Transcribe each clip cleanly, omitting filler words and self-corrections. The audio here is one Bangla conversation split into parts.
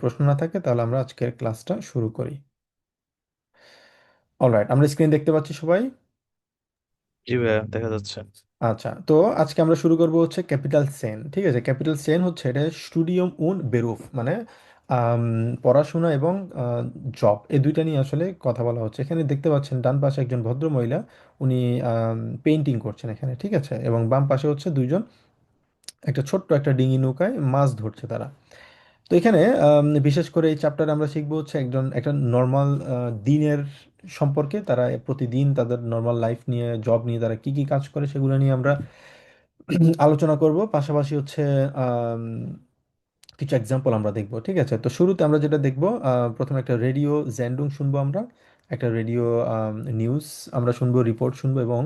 প্রশ্ন না থাকে তাহলে আমরা আজকের ক্লাসটা শুরু করি। অলরাইট, আমরা স্ক্রিন দেখতে পাচ্ছি সবাই। জি ভাইয়া দেখা যাচ্ছে। আচ্ছা, তো আজকে আমরা শুরু করব হচ্ছে ক্যাপিটাল সেন। ঠিক আছে, ক্যাপিটাল সেন হচ্ছে এটা স্টুডিয়াম উন বেরুফ, মানে আম, পড়াশোনা এবং জব, এই দুইটা নিয়ে আসলে কথা বলা হচ্ছে। এখানে দেখতে পাচ্ছেন ডান পাশে একজন ভদ্র মহিলা, উনি পেন্টিং করছেন এখানে। ঠিক আছে, এবং বাম পাশে হচ্ছে দুইজন একটা ছোট্ট একটা ডিঙি নৌকায় মাছ ধরছে তারা। তো এখানে বিশেষ করে এই চ্যাপ্টারে আমরা শিখবো হচ্ছে একটা নর্মাল দিনের সম্পর্কে। তারা প্রতিদিন তাদের নর্মাল লাইফ নিয়ে, জব নিয়ে তারা কি কি কাজ করে সেগুলো নিয়ে আমরা আলোচনা করব। পাশাপাশি হচ্ছে আম, কিছু এক্সাম্পল আমরা দেখব। ঠিক আছে, তো শুরুতে আমরা যেটা দেখব, প্রথমে একটা রেডিও জেন্ডুং শুনবো আমরা, একটা রেডিও নিউজ আমরা শুনবো, রিপোর্ট শুনবো, এবং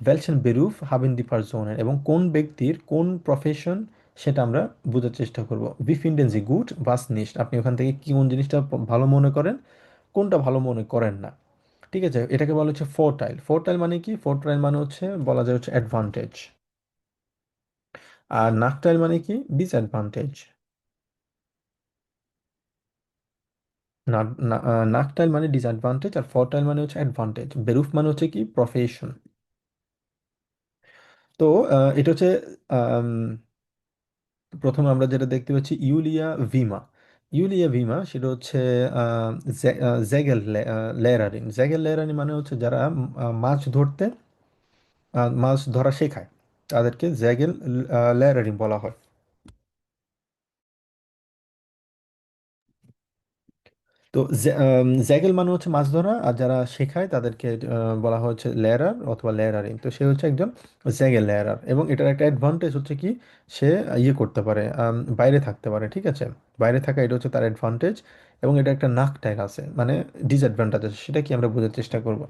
ভেলসেন বেরুফ হাবিন দি পারসোনের, এবং কোন ব্যক্তির কোন প্রফেশন সেটা আমরা বোঝার চেষ্টা করব। ভি ফিন্ডেন জি গুড বাস নিস্ট, আপনি ওখান থেকে কি কোন জিনিসটা ভালো মনে করেন, কোনটা ভালো মনে করেন না। ঠিক আছে, এটাকে বলা হচ্ছে ফোরটাইল। ফোরটাইল মানে কি? ফোরটাইল মানে হচ্ছে বলা যায় হচ্ছে অ্যাডভান্টেজ। আর নাকটাইল মানে কি? ডিসঅ্যাডভান্টেজ। নাকটাইল মানে ডিসঅ্যাডভান্টেজ, আর ফর্টাইল মানে হচ্ছে অ্যাডভান্টেজ। বেরুফ মানে হচ্ছে কি? প্রফেশন। তো এটা হচ্ছে আম, প্রথমে আমরা যেটা দেখতে পাচ্ছি ইউলিয়া ভিমা। ইউলিয়া ভিমা সেটা হচ্ছে জেগেল লেরারিন। জেগেল লেরারিন মানে হচ্ছে যারা মাছ ধরতে, মাছ ধরা শেখায়, তাদেরকে জেগেল লেরারিন বলা হয়। তো জ্যাগেল মানে হচ্ছে মাছ ধরা, আর যারা শেখায় তাদেরকে বলা হয় হচ্ছে লেয়ারার অথবা লেয়ারারিং। তো সে হচ্ছে একজন জ্যাগেল লেয়ারার, এবং এটার একটা অ্যাডভান্টেজ হচ্ছে কি, সে ইয়ে করতে পারে, বাইরে থাকতে পারে। ঠিক আছে, বাইরে থাকা এটা হচ্ছে তার অ্যাডভান্টেজ, এবং এটা একটা নাক টাইল আছে মানে ডিসঅ্যাডভান্টেজ আছে, সেটা কি আমরা বোঝার চেষ্টা করব।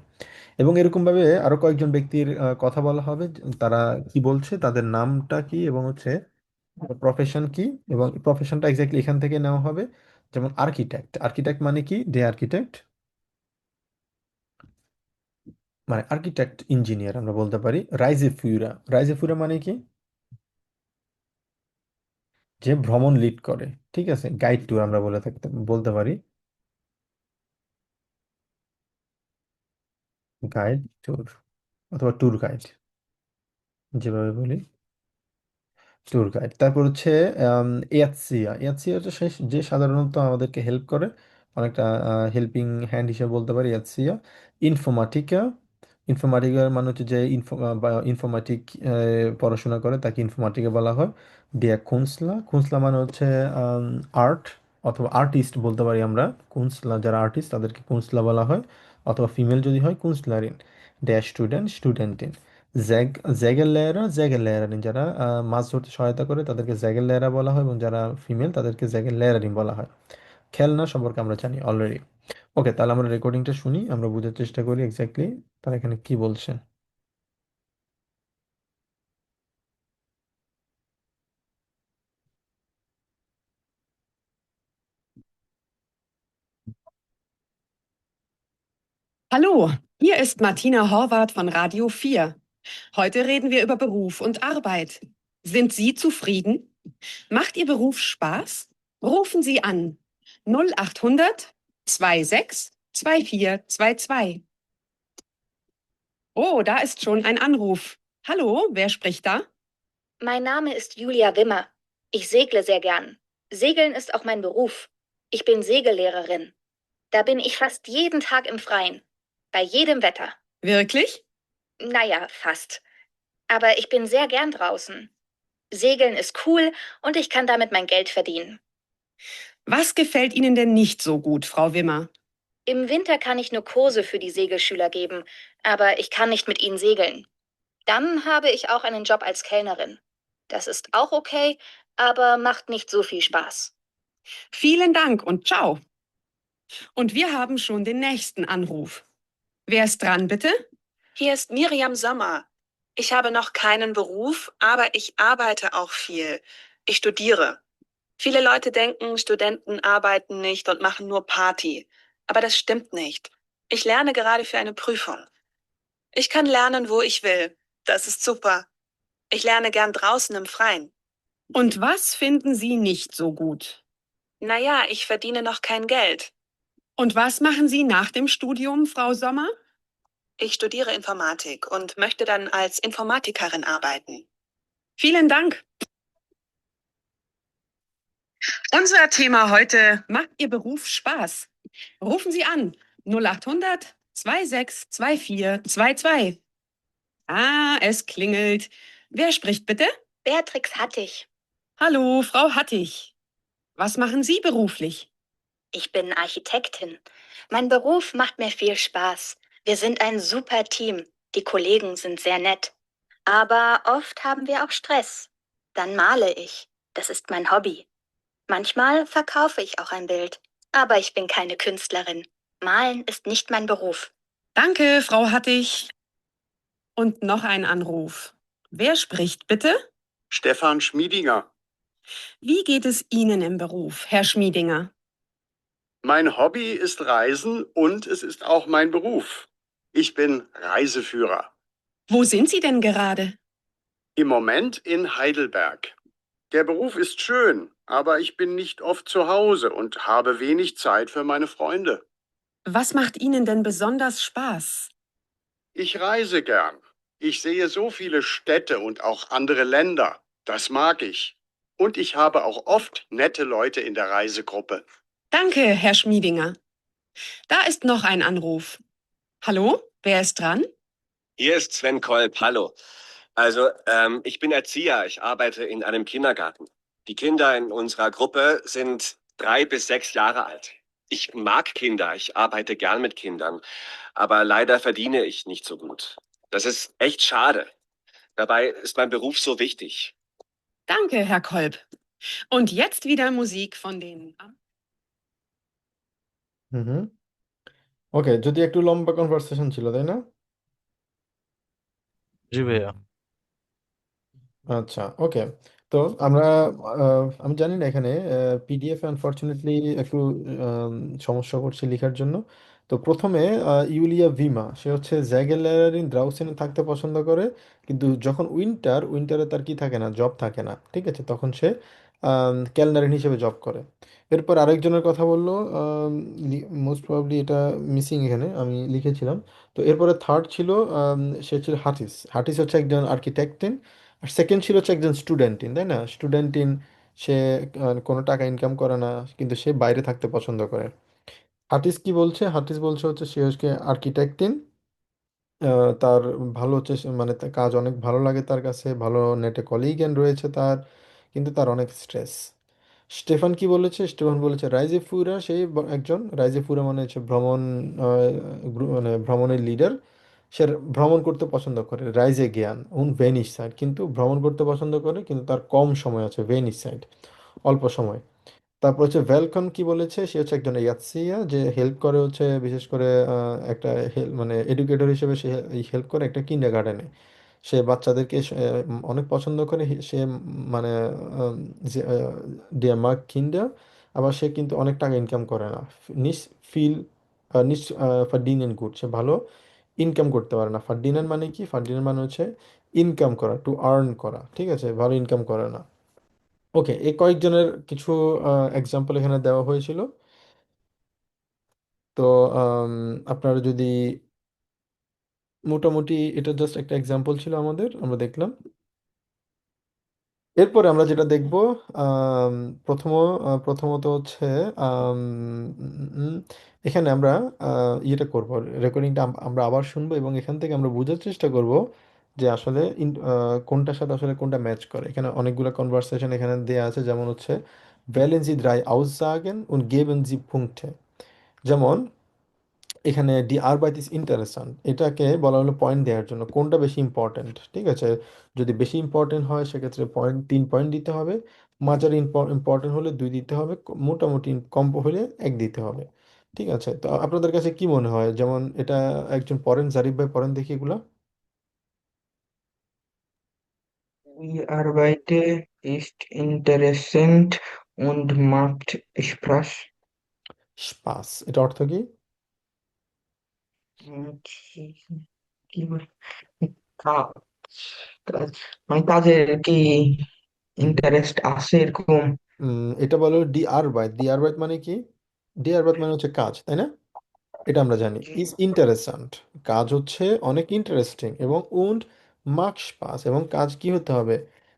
এবং এরকমভাবে আরো কয়েকজন ব্যক্তির কথা বলা হবে, তারা কি বলছে, তাদের নামটা কি, এবং হচ্ছে প্রফেশন কি, এবং প্রফেশনটা এক্স্যাক্টলি এখান থেকে নেওয়া হবে। যেমন আর্কিটেক্ট, আর্কিটেক্ট মানে কি? দে আর্কিটেক্ট, মানে আর্কিটেক্ট ইঞ্জিনিয়ার আমরা বলতে পারি। রাইজে ফুরা, রাইজে ফুরা মানে কি? যে ভ্রমণ লিড করে। ঠিক আছে, গাইড ট্যুর আমরা বলতে পারি গাইড ট্যুর, অথবা ট্যুর গাইড, যেভাবে বলি ট্যুর গাইড। তারপর হচ্ছে ইয়াতসিয়া। ইয়াতসিয়া হচ্ছে যে সাধারণত আমাদেরকে হেল্প করে, অনেকটা হেল্পিং হ্যান্ড হিসেবে বলতে পারি ইয়াতসিয়া। ইনফরমাটিকা, ইনফরমাটিকার মানে হচ্ছে যে ইনফরমাটিক পড়াশোনা করে তাকে ইনফরমাটিকা বলা হয়। দিয়া খুনসলা, খুনসলা মানে হচ্ছে আর্ট অথবা আর্টিস্ট বলতে পারি আমরা। কুনসলা যারা আর্টিস্ট তাদেরকে কুনসলা বলা হয়, অথবা ফিমেল যদি হয় কুনসলারিন। ড্যা স্টুডেন্ট, স্টুডেন্টিন। জ্যাগ জ্যাগেলেরা, জ্যাগেলেরানি যারা মাছ ধরতে সহায়তা করে তাদেরকে জ্যাগেলেরা বলা হয়, এবং যারা ফিমেল তাদেরকে জ্যাগেলেরানি বলা হয়। খেলনা সম্পর্কে আমরা জানি অলরেডি। ওকে, তাহলে আমরা রেকর্ডিংটা শুনি, আমরা বোঝার চেষ্টা করি এক্স্যাক্টলি তারা এখানে কি বলছে। Hallo, hier ist Martina Horvath von Radio 4. Heute reden wir über Beruf und Arbeit. Sind Sie zufrieden? Macht Ihr Beruf Spaß? Rufen Sie an 0800 26 2422. Oh, da ist schon ein Anruf. Hallo, wer spricht da? Mein Name ist Julia Wimmer. Ich segle sehr gern. Segeln ist auch mein Beruf. Ich bin Segellehrerin. Da bin ich fast jeden Tag im Freien. Bei jedem Wetter. Wirklich? Naja, fast. Aber ich bin sehr gern draußen. Segeln ist cool und ich kann damit mein Geld verdienen. Was gefällt Ihnen denn nicht so gut, Frau Wimmer? Im Winter kann ich nur Kurse für die Segelschüler geben, aber ich kann nicht mit ihnen segeln. Dann habe ich auch einen Job als Kellnerin. Das ist auch okay, aber macht nicht so viel Spaß. Vielen Dank und ciao. Und wir haben schon den nächsten Anruf. Wer ist dran, bitte? Hier ist Miriam Sommer. Ich habe noch keinen Beruf, aber ich arbeite auch viel. Ich studiere. Viele Leute denken, Studenten arbeiten nicht und machen nur Party. Aber das stimmt nicht. Ich lerne gerade für eine Prüfung. Ich kann lernen, wo ich will. Das ist super. Ich lerne gern draußen im Freien. Und was finden Sie nicht so gut? Naja, ich verdiene noch kein Geld. Und was machen Sie nach dem Studium, Frau Sommer? Ich studiere Informatik und möchte dann als Informatikerin arbeiten. Vielen Dank. Unser Thema heute: Macht Ihr Beruf Spaß? Rufen Sie an 0800 2624 22. Ah, es klingelt. Wer spricht bitte? Beatrix Hattig. Hallo, Frau Hattig. Was machen Sie beruflich? Ich bin Architektin. Mein Beruf macht mir viel Spaß. Wir sind ein super Team. Die Kollegen sind sehr nett. Aber oft haben wir auch Stress. Dann male ich. Das ist mein Hobby. Manchmal verkaufe ich auch ein Bild. Aber ich bin keine Künstlerin. Malen ist nicht mein Beruf. Danke, Frau Hattig. Und noch ein Anruf. Wer spricht bitte? Stefan Schmiedinger. Wie geht es Ihnen im Beruf, Herr Schmiedinger? Mein Hobby ist Reisen und es ist auch mein Beruf. Ich bin Reiseführer. Wo sind Sie denn gerade? Im Moment in Heidelberg. Der Beruf ist schön, aber ich bin nicht oft zu Hause und habe wenig Zeit für meine Freunde. Was macht Ihnen denn besonders Spaß? Ich reise gern. Ich sehe so viele Städte und auch andere Länder. Das mag ich. Und ich habe auch oft nette Leute in der Reisegruppe. Danke, Herr Schmiedinger. Da ist noch ein Anruf. Hallo, wer ist dran? Hier ist Sven Kolb, hallo. Also, ich bin Erzieher, ich arbeite in einem Kindergarten. Die Kinder in unserer Gruppe sind 3 bis 6 Jahre alt. Ich mag Kinder, ich arbeite gern mit Kindern, aber leider verdiene ich nicht so gut. Das ist echt schade. Dabei ist mein Beruf so wichtig. Danke, Herr Kolb. Und jetzt wieder Musik von den... হুম। ওকে, যদি একটু লম্বা কনভারসেশন ছিল, তাই না? জি ভাইয়া। আচ্ছা, ওকে। তো আমরা আমি জানি না এখানে পিডিএফ আনফরচুনেটলি একটু আম, সমস্যা করছে লেখার জন্য। তো প্রথমে ইউলিয়া ভিমা, সে হচ্ছে জ্যাগেলারিন ড্রাউসেনে থাকতে পছন্দ করে, কিন্তু যখন উইন্টারে তার কি থাকে না, জব থাকে না, ঠিক আছে, তখন সে ক্যালনারিন হিসেবে জব করে। এরপর আরেকজনের কথা বললো, মোস্ট প্রবাবলি এটা মিসিং এখানে, আমি লিখেছিলাম। তো এরপরে থার্ড ছিল, সে ছিল হাটিস। হাটিস হচ্ছে একজন আর্কিটেক্ট। আর সেকেন্ড ছিল হচ্ছে একজন স্টুডেন্টিন, তাই না? স্টুডেন্টিন, সে কোনো টাকা ইনকাম করে না, কিন্তু সে বাইরে থাকতে পছন্দ করে। হার্টিস কি বলছে? হার্টিস বলছে হচ্ছে সে হচ্ছে আর্কিটেক্টিন, তার ভালো হচ্ছে মানে তার কাজ অনেক ভালো লাগে তার কাছে, ভালো নেটে কলিগেন রয়েছে তার, কিন্তু তার অনেক স্ট্রেস। স্টেফান কি বলেছে? স্টেফান বলেছে রাইজে ফুরা, সেই একজন রাইজে ফুরা মানে হচ্ছে ভ্রমণ, মানে ভ্রমণের লিডার। সে ভ্রমণ করতে পছন্দ করে, রাইজে জ্ঞান উন ভেনিস সাইড, কিন্তু ভ্রমণ করতে পছন্দ করে, কিন্তু তার কম সময় আছে, ভেনিস সাইড অল্প সময়। তারপর হচ্ছে ভ্যালকন কি বলেছে? সে হচ্ছে একজন ইয়াতসিয়া, যে হেল্প করে হচ্ছে বিশেষ করে একটা মানে এডুকেটর হিসেবে সে হেল্প করে একটা কিন্ডার গার্ডেনে। সে বাচ্চাদেরকে অনেক পছন্দ করে। সে মানে ডিয়ার মার্ক কিন্ডার। আবার সে কিন্তু অনেক টাকা ইনকাম করে না। নিস ফিল নিস ফার্ডিনেন্ট গুড, সে ভালো ইনকাম করতে পারে না। ফার্ডিনেন্ট মানে কি? ফার্ডিনেন্ট মানে হচ্ছে ইনকাম করা, টু আর্ন করা, ঠিক আছে, ভালো ইনকাম করে না। ওকে, এই কয়েকজনের কিছু এক্সাম্পল এখানে দেওয়া হয়েছিল। তো আম, আপনারা যদি মোটামুটি, এটা জাস্ট একটা এক্সাম্পল ছিল আমাদের, আমরা দেখলাম। এরপরে আমরা যেটা দেখব, আম, প্রথম প্রথমত হচ্ছে আম, উম, এখানে আমরা ইয়েটা করব, রেকর্ডিংটা আমরা আবার শুনবো, এবং এখান থেকে আমরা বোঝার চেষ্টা করব যে আসলে কোনটার সাথে আসলে কোনটা ম্যাচ করে। এখানে অনেকগুলো কনভারসেশন এখানে দেয়া আছে, যেমন হচ্ছে wählen Sie drei Aussagen und geben Sie Punkte। যেমন এখানে ডি আরবাইট ইজ ইন্টারেস্ট্যান্ট, এটাকে বলা হলো পয়েন্ট দেওয়ার জন্য, কোনটা বেশি ইম্পর্ট্যান্ট, ঠিক আছে। যদি বেশি ইম্পর্ট্যান্ট হয় সেক্ষেত্রে 3 পয়েন্ট দিতে হবে, মাঝারি ইম্পর্ট্যান্ট হলে 2 দিতে হবে, মোটামুটি কম হলে 1 দিতে হবে, ঠিক আছে। তো আপনাদের কাছে কি মনে হয়? যেমন এটা একজন পড়েন, জারিফ ভাই পড়েন দেখি এগুলা। Die Arbeit ist interessant und macht Spaß. SPAS, এটা অর্থ কি? কি কি বলে? কাজ কাজ মানে কাজের কি ইন্টারেস্ট আছে এরকম? এটা বলো ডি আরবাইট। ডি আরবাইট মানে কি? ডি আরবাইট মানে হচ্ছে কাজ, তাই না? এটা আমরা জানি। জি। ইজ ইন্টারেস্ট্যান্ট, কাজ হচ্ছে অনেক ইন্টারেস্টিং, এবং উন্ড মার্কস পাস, এবং কাজ কি হতে হবে?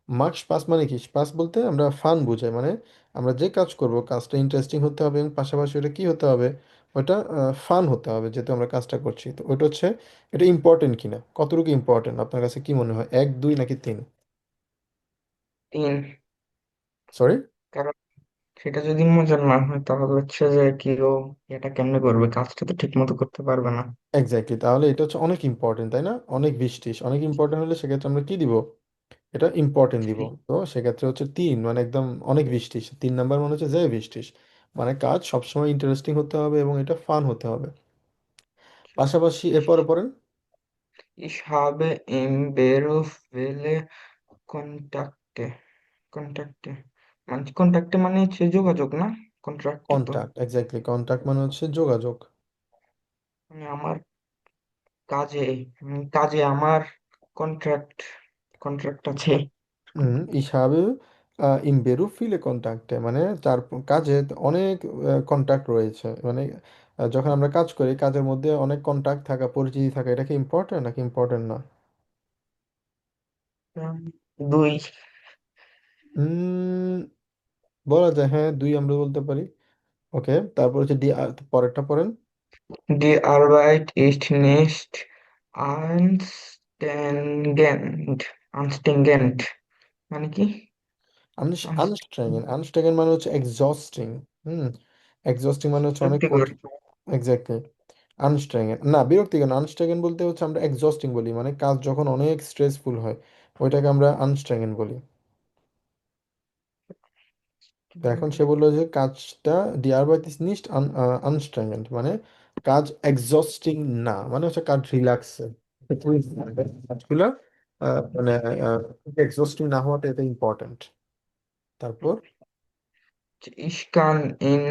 মার্কস পাস মানে কি? পাস বলতে আমরা ফান বুঝাই, মানে আমরা যে কাজ করব কাজটা ইন্টারেস্টিং হতে হবে, এবং পাশাপাশি ওটা কি হতে হবে? ওটা ফান হতে হবে, যেহেতু আমরা কাজটা করছি। তো ওটা হচ্ছে, এটা ইম্পর্টেন্ট কিনা, কতটুকু ইম্পর্টেন্ট আপনার কাছে কি মনে হয়, এক দুই নাকি তিন? 3। সরি। কারণ সেটা যদি মজার না হয় তাহলে হচ্ছে যে কেউ এটা কেমনে করবে, কাজটা তো ঠিক মতো করতে পারবে না। এক্স্যাক্টলি, তাহলে এটা হচ্ছে অনেক ইম্পর্টেন্ট, তাই না? অনেক বৃষ্টিস, অনেক ইম্পর্টেন্ট হলে সেক্ষেত্রে আমরা কি দিব? এটা ইম্পর্টেন্ট দিব। 3। তো সেক্ষেত্রে হচ্ছে তিন, মানে একদম অনেক বৃষ্টিস, 3 নাম্বার মানে হচ্ছে যে বৃষ্টিস, মানে কাজ সবসময় ইন্টারেস্টিং হতে হবে এবং এটা ফান হতে হবে। পাশাপাশি এরপরে পড়েন। Ich habe im Büro viele Kontakte. কন্ট্যাক্টে মানে কন্ট্যাক্টে মানে হচ্ছে যোগাযোগ না? কন্ট্রাক্টে তো কন্টাক্ট, এক্স্যাক্টলি, কন্টাক্ট মানে হচ্ছে যোগাযোগ। মানে আমার কাজে, কাজে আমার কন্ট্রাক্ট কন্ট্রাক্ট আছে। Ich habe im Beruf viele Kontakte, মানে তার কাজে অনেক কন্টাক্ট রয়েছে, মানে যখন আমরা কাজ করি কাজের মধ্যে অনেক কন্টাক্ট থাকা, পরিচিতি থাকা, এটা কি ইম্পর্টেন্ট নাকি ইম্পর্টেন্ট না? উম, 2। উম, বলা যায় হ্যাঁ, দুই আমরা বলতে পারি। ওকে, তারপর হচ্ছে ডি, পরেরটা পড়েন। Die Arbeit ist nicht anstrengend. Anstrengend মানে কি? আনস্ট্রেইন, আনস্ট্রেইন মানে হচ্ছে এক্সস্টিং। হুম, এক্সস্টিং মানে হচ্ছে অনেক বিরক্তিকর। কঠিন। এক্স্যাক্টলি, আনস্ট্রেইন না, বিরক্তিকর না। আনস্ট্রেইন বলতে হচ্ছে আমরা এক্সস্টিং বলি, মানে কাজ যখন অনেক স্ট্রেসফুল হয় ওইটাকে আমরা আনস্ট্রেইন বলি। তো এখন সে বললো যে কাজটা, ডি আরবাইট ইজ নিস্ট আনস্ট্রেইন, মানে কাজ এক্সস্টিং না, মানে হচ্ছে কাজ রিল্যাক্সে, কাজগুলো মানে এক্সস্টিং না হওয়াটা এটা ইম্পর্ট্যান্ট। তারপর Ich kann in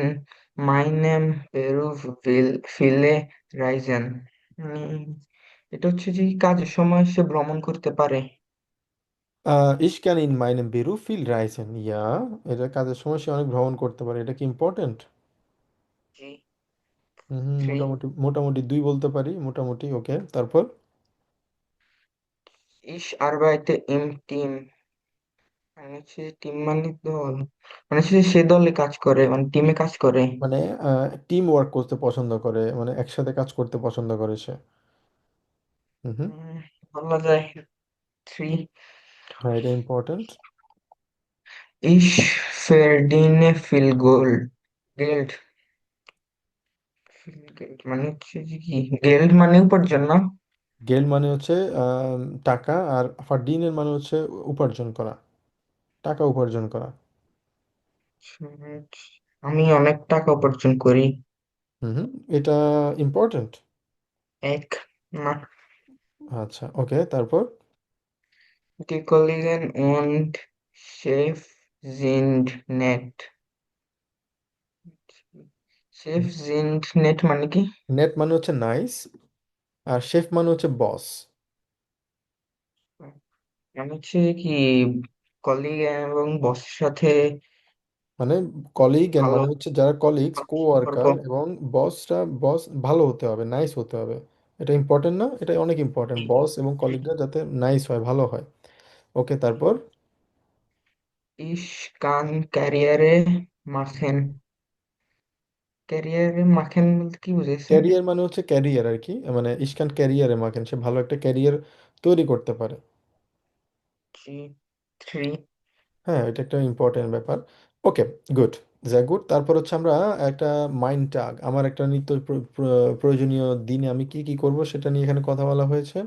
meinem Beruf viele reisen. উম, এটা হচ্ছে যে কাজের সময় সে ভ্রমণ করতে পারে। Ich kann in meinem Beruf viel reisen. Ja, এটা কাজের সময় সে অনেক ভ্রমণ করতে পারে, এটা কি ইম্পর্টেন্ট? জি। হুম, 3। মোটামুটি মোটামুটি দুই বলতে পারি, মোটামুটি। ওকে, তারপর Ich arbeite im Team. মানে হচ্ছে টিম মানে দল, মানে হচ্ছে সে দলে কাজ করে, মানে টিমে কাজ করে। মানে টিম ওয়ার্ক করতে পছন্দ করে, মানে একসাথে কাজ করতে পছন্দ করে সে। হুম হুম, উম, বলা যায় 3। হ্যাঁ এটা important. Ich verdiene viel Geld. Viel Geld মানে হচ্ছে যে কি, গেল্ড মানে উপার্জন না? গেল মানে হচ্ছে টাকা, আর ফারদিনের মানে হচ্ছে উপার্জন করা, টাকা উপার্জন করা। আমি অনেক টাকা উপার্জন করি। হুম হুম, এটা ইম্পর্টেন্ট। এক না। আচ্ছা, ওকে, তারপর Die Kollegen und Chef sind nett. Chef sind nett মানে কি? নেট মানে হচ্ছে নাইস, আর শেফ মানে হচ্ছে বস। মানে হচ্ছে কি, কলিগ এবং বসের সাথে মানে কলিগ, এর ভালো মানে হচ্ছে যারা কলিগস, ভালো কো সম্পর্ক। ওয়ার্কার, এবং বস ভালো হতে হবে, নাইস হতে হবে। এটা ইম্পর্টেন্ট না? এটা অনেক ইম্পর্টেন্ট, বস এবং কলিগরা যাতে নাইস হয়, ভালো হয়। ওকে, তারপর Ich kann Karriere machen. ক্যারিয়ারে মাখেন বলতে কি বুঝেছেন? ক্যারিয়ার মানে হচ্ছে ক্যারিয়ার আর কি, মানে ইসকান ক্যারিয়ারে মাকেন, সে ভালো একটা ক্যারিয়ার তৈরি করতে পারে। জি। 3। হ্যাঁ, এটা একটা ইম্পর্টেন্ট ব্যাপার। ওকে, গুড, যা গুড। তারপর হচ্ছে আমরা একটা মাইন্ড টাগ, আমার একটা নিত্য প্রয়োজনীয় দিনে আমি কি কি করব সেটা নিয়ে এখানে কথা বলা হয়েছে।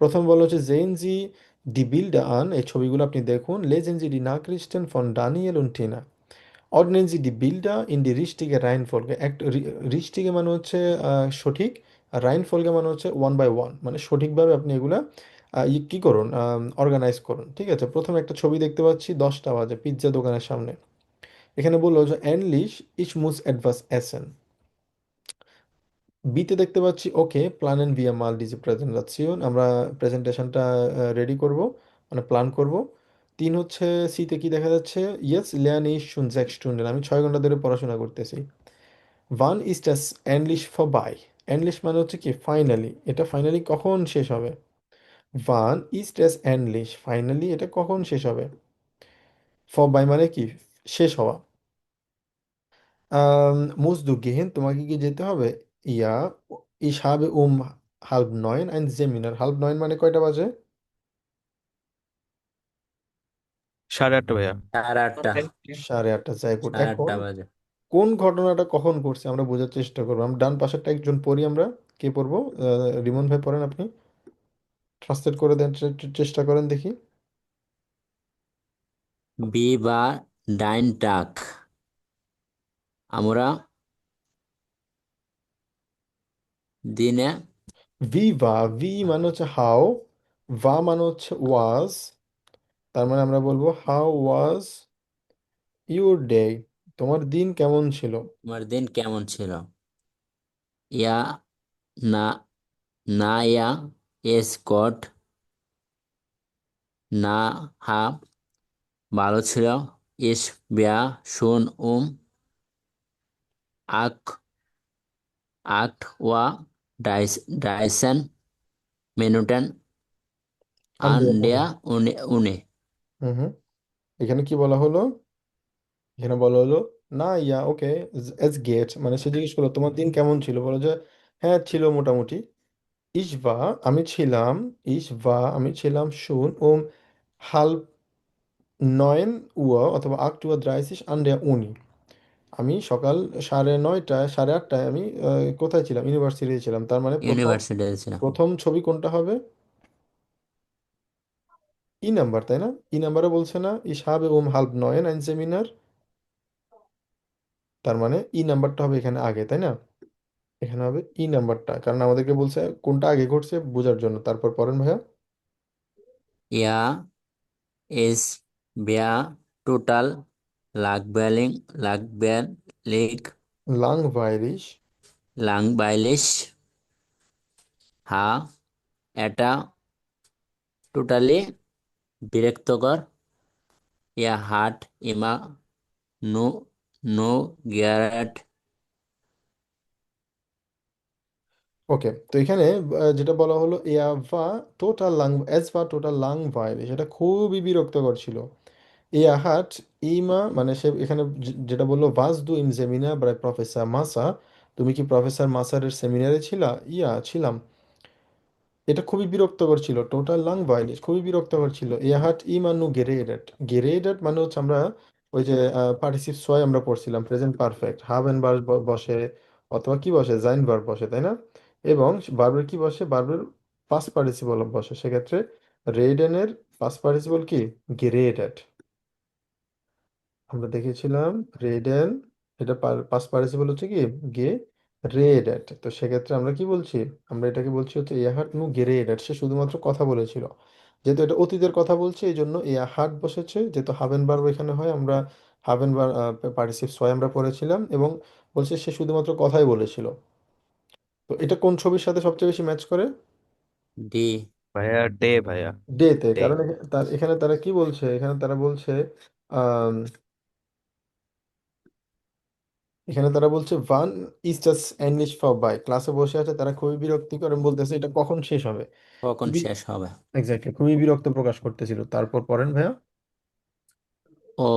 প্রথম বলা হচ্ছে জেনজি ডি বিল্ডা আন, এই ছবিগুলো আপনি দেখুন। লেজেন্জি ডি নাক্রিস্টেন ফন Daniel und Tina, ordnen Sie die Bilder in die richtige Reihenfolge. richtige মানে হচ্ছে সঠিক, আর Reihenfolge মানে হচ্ছে ওয়ান বাই ওয়ান, মানে সঠিকভাবে আপনি এগুলা কি করুন, অর্গানাইজ করুন। ঠিক আছে, প্রথমে একটা ছবি দেখতে পাচ্ছি, 10টা বাজে, পিৎজা দোকানের সামনে। এখানে বললো যে endlich ich muss etwas essen। বিতে দেখতে পাচ্ছি ওকে, প্ল্যানেন ভিয়া মাল ডিজি প্রেজেন্টাসিওন, আমরা প্রেজেন্টেশনটা রেডি করব, মানে প্ল্যান করব। 3 হচ্ছে সিতে কি দেখা যাচ্ছে? Yes lernen ich schon 6 Stunden, আমি 6 ঘন্টা ধরে পড়াশোনা করতেছি। Wann ist das endlich vorbei? endlich মানে হচ্ছে কি ফাইনালি, এটা ফাইনালি কখন শেষ হবে? Wann ist es endlich? Finally এটা কখন শেষ হবে? vorbei মানে কি শেষ হওয়া। musst du gehen, তোমাকে কি যেতে হবে? Ja, ich habe um halb neun ein Seminar, halb neun মানে কয়টা বাজে? 8:30 ভাইয়া। 8:30 8:30, যাই গুড। এখন 8:30 বাজে। কোন ঘটনাটা কখন করছে আমরা বোঝার চেষ্টা করবো। আমরা ডান পাশেরটা একজন পড়ি আমরা। কে পড়বো? রিমন ভাই পড়েন আপনি, ট্রান্সলেট করে দেন, চেষ্টা করেন দেখি। বি বা ডাইন টাক আমরা দিনে ভি বা, ভি মানে হচ্ছে হাউ, ভা মানে হচ্ছে ওয়াজ, তার মানে আমরা বলবো হাউ ওয়াজ ইউর ডে, তোমার দিন কেমন ছিল? তোমার দিন কেমন ছিল? ইয়া না না ইয়া এস গড না হা ভালো ছিল। ইস বিয়া শুন আক আট ওয়া ডাইসেন মেনুটেন আন আন্ডিয়া উনি। ডেয়া উনে উনে হুম হুম, এখানে কি বলা হলো? এখানে বলা হলো না ইয়া ওকে, এস গেট মানে সে জিজ্ঞেস করলো তোমার দিন কেমন ছিল, বলো যে হ্যাঁ ছিল মোটামুটি। Ich war, আমি ছিলাম, ich war, আমি ছিলাম schon halb 9 Uhr অথবা 8:30 Uhr an der Uni, আমি সকাল 9:30 8:30 আমি কোথায় ছিলাম? ইউনিভার্সিটিতে ছিলাম। তার মানে প্রথম ইউনিভার্সিটিতে ছিল। প্রথম ছবি কোনটা হবে? ই নাম্বার, তাই না? ই নাম্বারে বলছে না ich habe halb 9 ein Seminar, তার মানে ই নাম্বারটা হবে এখানে আগে, তাই না? এখানে হবে ই নাম্বারটা, কারণ আমাদেরকে বলছে কোনটা আগে ঘটছে বোঝার জন্য। তারপর পড়েন ভাইয়া। ইয়া এস বিয়া টোটাল লাগবেলিক langweilig, লাংবাইলিশ হা এটা টোটালি বিরক্তকর। ইয়া হাট ইমা নো নো গ্যারেট ওকে, তো এখানে যেটা বলা হলো এয়া টোটাল লাং, এস বা টোটাল লাং ভাইলে, সেটা খুবই বিরক্তকর ছিল। এয়া হাট ইমা মানে সে এখানে যেটা বললো ভাস দু ইম সেমিনার বাই প্রফেসর মাসা, তুমি কি প্রফেসর মাসারের সেমিনারে ছিলা? ইয়া ছিলাম। এটা খুবই বিরক্তকর ছিল, টোটাল লাং ভাইলিস খুবই বিরক্তকর ছিল। এয়া হাট ইমানু গেরেডেট, গেরেডেট মানে হচ্ছে আমরা ওই যে পার্টিসিপ ছয় আমরা পড়ছিলাম প্রেজেন্ট পারফেক্ট, হাবেন বার বসে অথবা কি বসে জাইন বার বসে, তাই না? এবং বার্বের কি বসে? বার্বের পাস্ট পার্টিসিপল বসে, সেক্ষেত্রে রেডেনের পাস্ট পার্টিসিপল কি? গেরেডেট। আমরা দেখেছিলাম রেডেন, এটা পাস্ট পার্টিসিপল হচ্ছে কি গে রেডেট। তো সেক্ষেত্রে আমরা কি বলছি? আমরা এটাকে বলছি হচ্ছে ইয়াহাট নু গেরেডেট, সে শুধুমাত্র কথা বলেছিল। যেহেতু এটা অতীতের কথা বলছে এই জন্য ইয়াহাট বসেছে, যেহেতু হাবেন বার এখানে হয়, আমরা হাবেন বার পার্টিসিপ ছয় আমরা পড়েছিলাম, এবং বলছে সে শুধুমাত্র কথাই বলেছিল। তো এটা কোন ছবির সাথে সবচেয়ে বেশি ম্যাচ করে? ডি ভাইয়া ডে ভাইয়া। ডেতে, ডে। কারণ এখানে তারা কি বলছে? এখানে তারা বলছে এখানে তারা বলছে ভান ইজ জাস্ট এন্ডলিশ ফর বাই, ক্লাসে বসে আছে, তারা খুবই বিরক্তিকর এবং বলতেছে এটা কখন শেষ হবে। কখন খুবই শেষ হবে? এক্স্যাক্টলি খুবই বিরক্ত প্রকাশ করতেছিল। তারপর পড়েন ভাইয়া। ও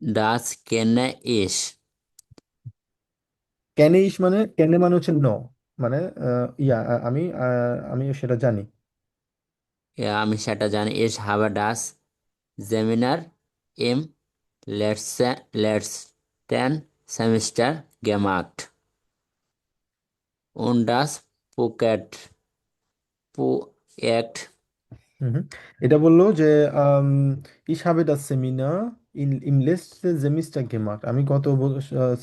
ডাস কেনে ইস ক্যানে ইস মানে, ক্যানে মানে হচ্ছে নো, মানে আমি সেটা জানি। আমি সেটা জানি। ইস হাবে ডাস জেমিনার ইম লেটস সেমিস্টার গেমাট und das Projekt হুম হুম। এটা বললো যে ich habe das Seminar im letzten Semester gemacht, আমি গত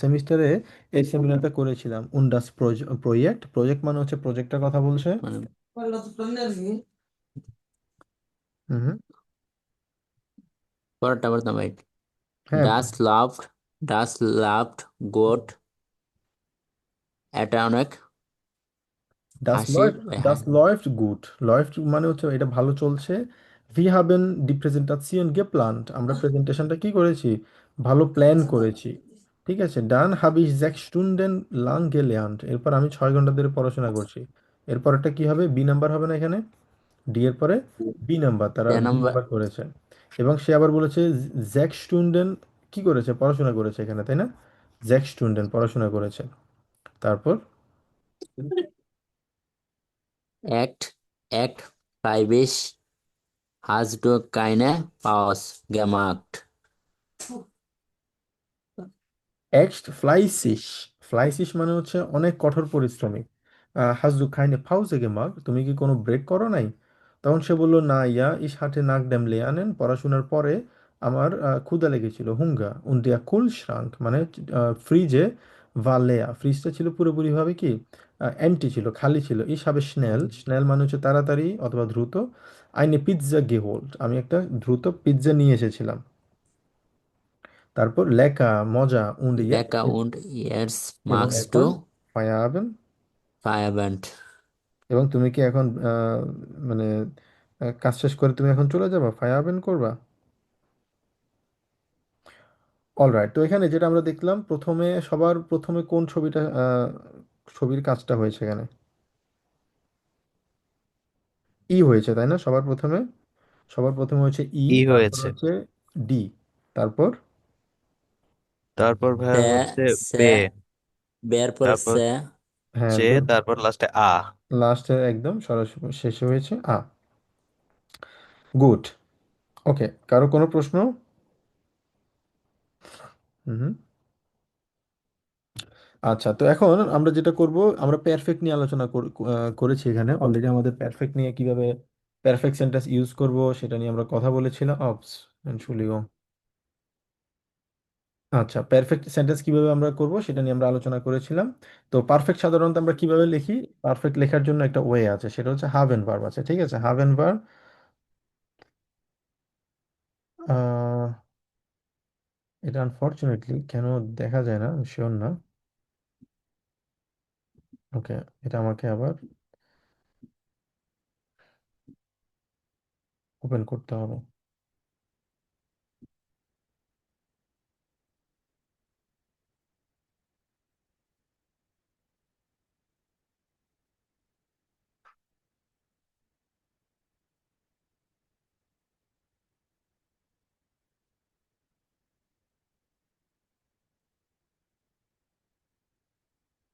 সেমিস্টারে এই সেমিনারটা করেছিলাম। und das Projekt, প্রজেক্ট মানে হচ্ছে প্রজেক্টের কথা বলছে। মানে হুম হুম। পরেরটা বলতাম ভাই। হ্যাঁ, ডাস লাভড গোট এটা অনেক ডাস হাসি läuft, das läuft gut, läuft মানে হচ্ছে এটা ভালো চলছে। ভি হাবেন ডি প্রেজেন্টাসিয়ন গেপ্লান্ট, আমরা প্রেজেন্টেশনটা কি করেছি, ভালো প্ল্যান করেছি। ঠিক আছে, ডান hub ich 6 Stunden lang gelernt, এরপর আমি 6 ঘন্টা ধরে পড়াশোনা করছি। এরপরটা কি হবে, বি নাম্বার হবে না এখানে, ডি এর পরে বি নাম্বার, তারা তে বি নাম্বার নাম্বার করেছে। এবং সে আবার বলেছে 6 Stunden কি করেছে, পড়াশোনা করেছে এখানে, তাই না? 6 Stunden পড়াশোনা করেছে। তারপর Act Act freiwillig hast du keine Pause gemacht. এক্সট ফ্লাইসিস, ফ্লাইসিস মানে হচ্ছে অনেক কঠোর পরিশ্রমী। হাজ দু খাইনে ফাউজে গেমাক, তুমি কি কোনো ব্রেক করো নাই? তখন সে বলল, না ইয়া ইস হাটে নাক ড্যাম লে আনেন, পড়াশোনার পরে আমার ক্ষুধা লেগেছিল, হুঙ্গা উন্ডিয়া কুল শ্রাঙ্ক, মানে ফ্রিজে ভালেয়া, ফ্রিজটা ছিল পুরোপুরিভাবে কি এমটি ছিল, খালি ছিল। ইস হবে স্নেল, স্নেল মানে হচ্ছে তাড়াতাড়ি অথবা দ্রুত। আইনে পিৎজা গেহোল্ড, আমি একটা দ্রুত পিৎজা নিয়ে এসেছিলাম। তারপর লেকা মজা উন্ড Lecker und jetzt এবং magst এখন du ফায়াবেন। Feierabend. এবং তুমি কি এখন মানে কাজ শেষ করে তুমি এখন চলে যাবা, ফায়াবেন করবা? অলরাইট, তো এখানে যেটা আমরা দেখলাম, প্রথমে সবার প্রথমে কোন ছবিটা ছবির কাজটা হয়েছে এখানে, ই হয়েছে তাই না? সবার প্রথমে হচ্ছে ই, ই তারপর হয়েছে। হচ্ছে ডি, তারপর তারপর ভাইয়া সে হচ্ছে সে বে। বের পরে তারপর সে হ্যাঁ জে, তারপর লাস্টে আ। লাস্টে একদম সরাসরি শেষে হয়েছে আ। গুড। ওকে, কারো কোনো প্রশ্ন? হুম। আচ্ছা, তো এখন আমরা যেটা করব, আমরা পারফেক্ট নিয়ে আলোচনা করেছি এখানে অলরেডি, আমাদের পারফেক্ট নিয়ে কিভাবে পারফেক্ট সেন্টেন্স ইউজ করব সেটা নিয়ে আমরা কথা বলেছিলাম। অপস, এন্টুলিও। আচ্ছা, পারফেক্ট সেন্টেন্স কিভাবে আমরা করব সেটা নিয়ে আমরা আলোচনা করেছিলাম। তো পারফেক্ট সাধারণত আমরা কিভাবে লিখি, পারফেক্ট লেখার জন্য একটা ওয়ে আছে, সেটা হচ্ছে হাভ এন্ড ভার্ব আছে। ঠিক আছে, হাভ এন্ড ভার্ব। এটা আনফরচুনেটলি কেন দেখা যায় না, শিওর না। ওকে, এটা আমাকে আবার ওপেন করতে হবে।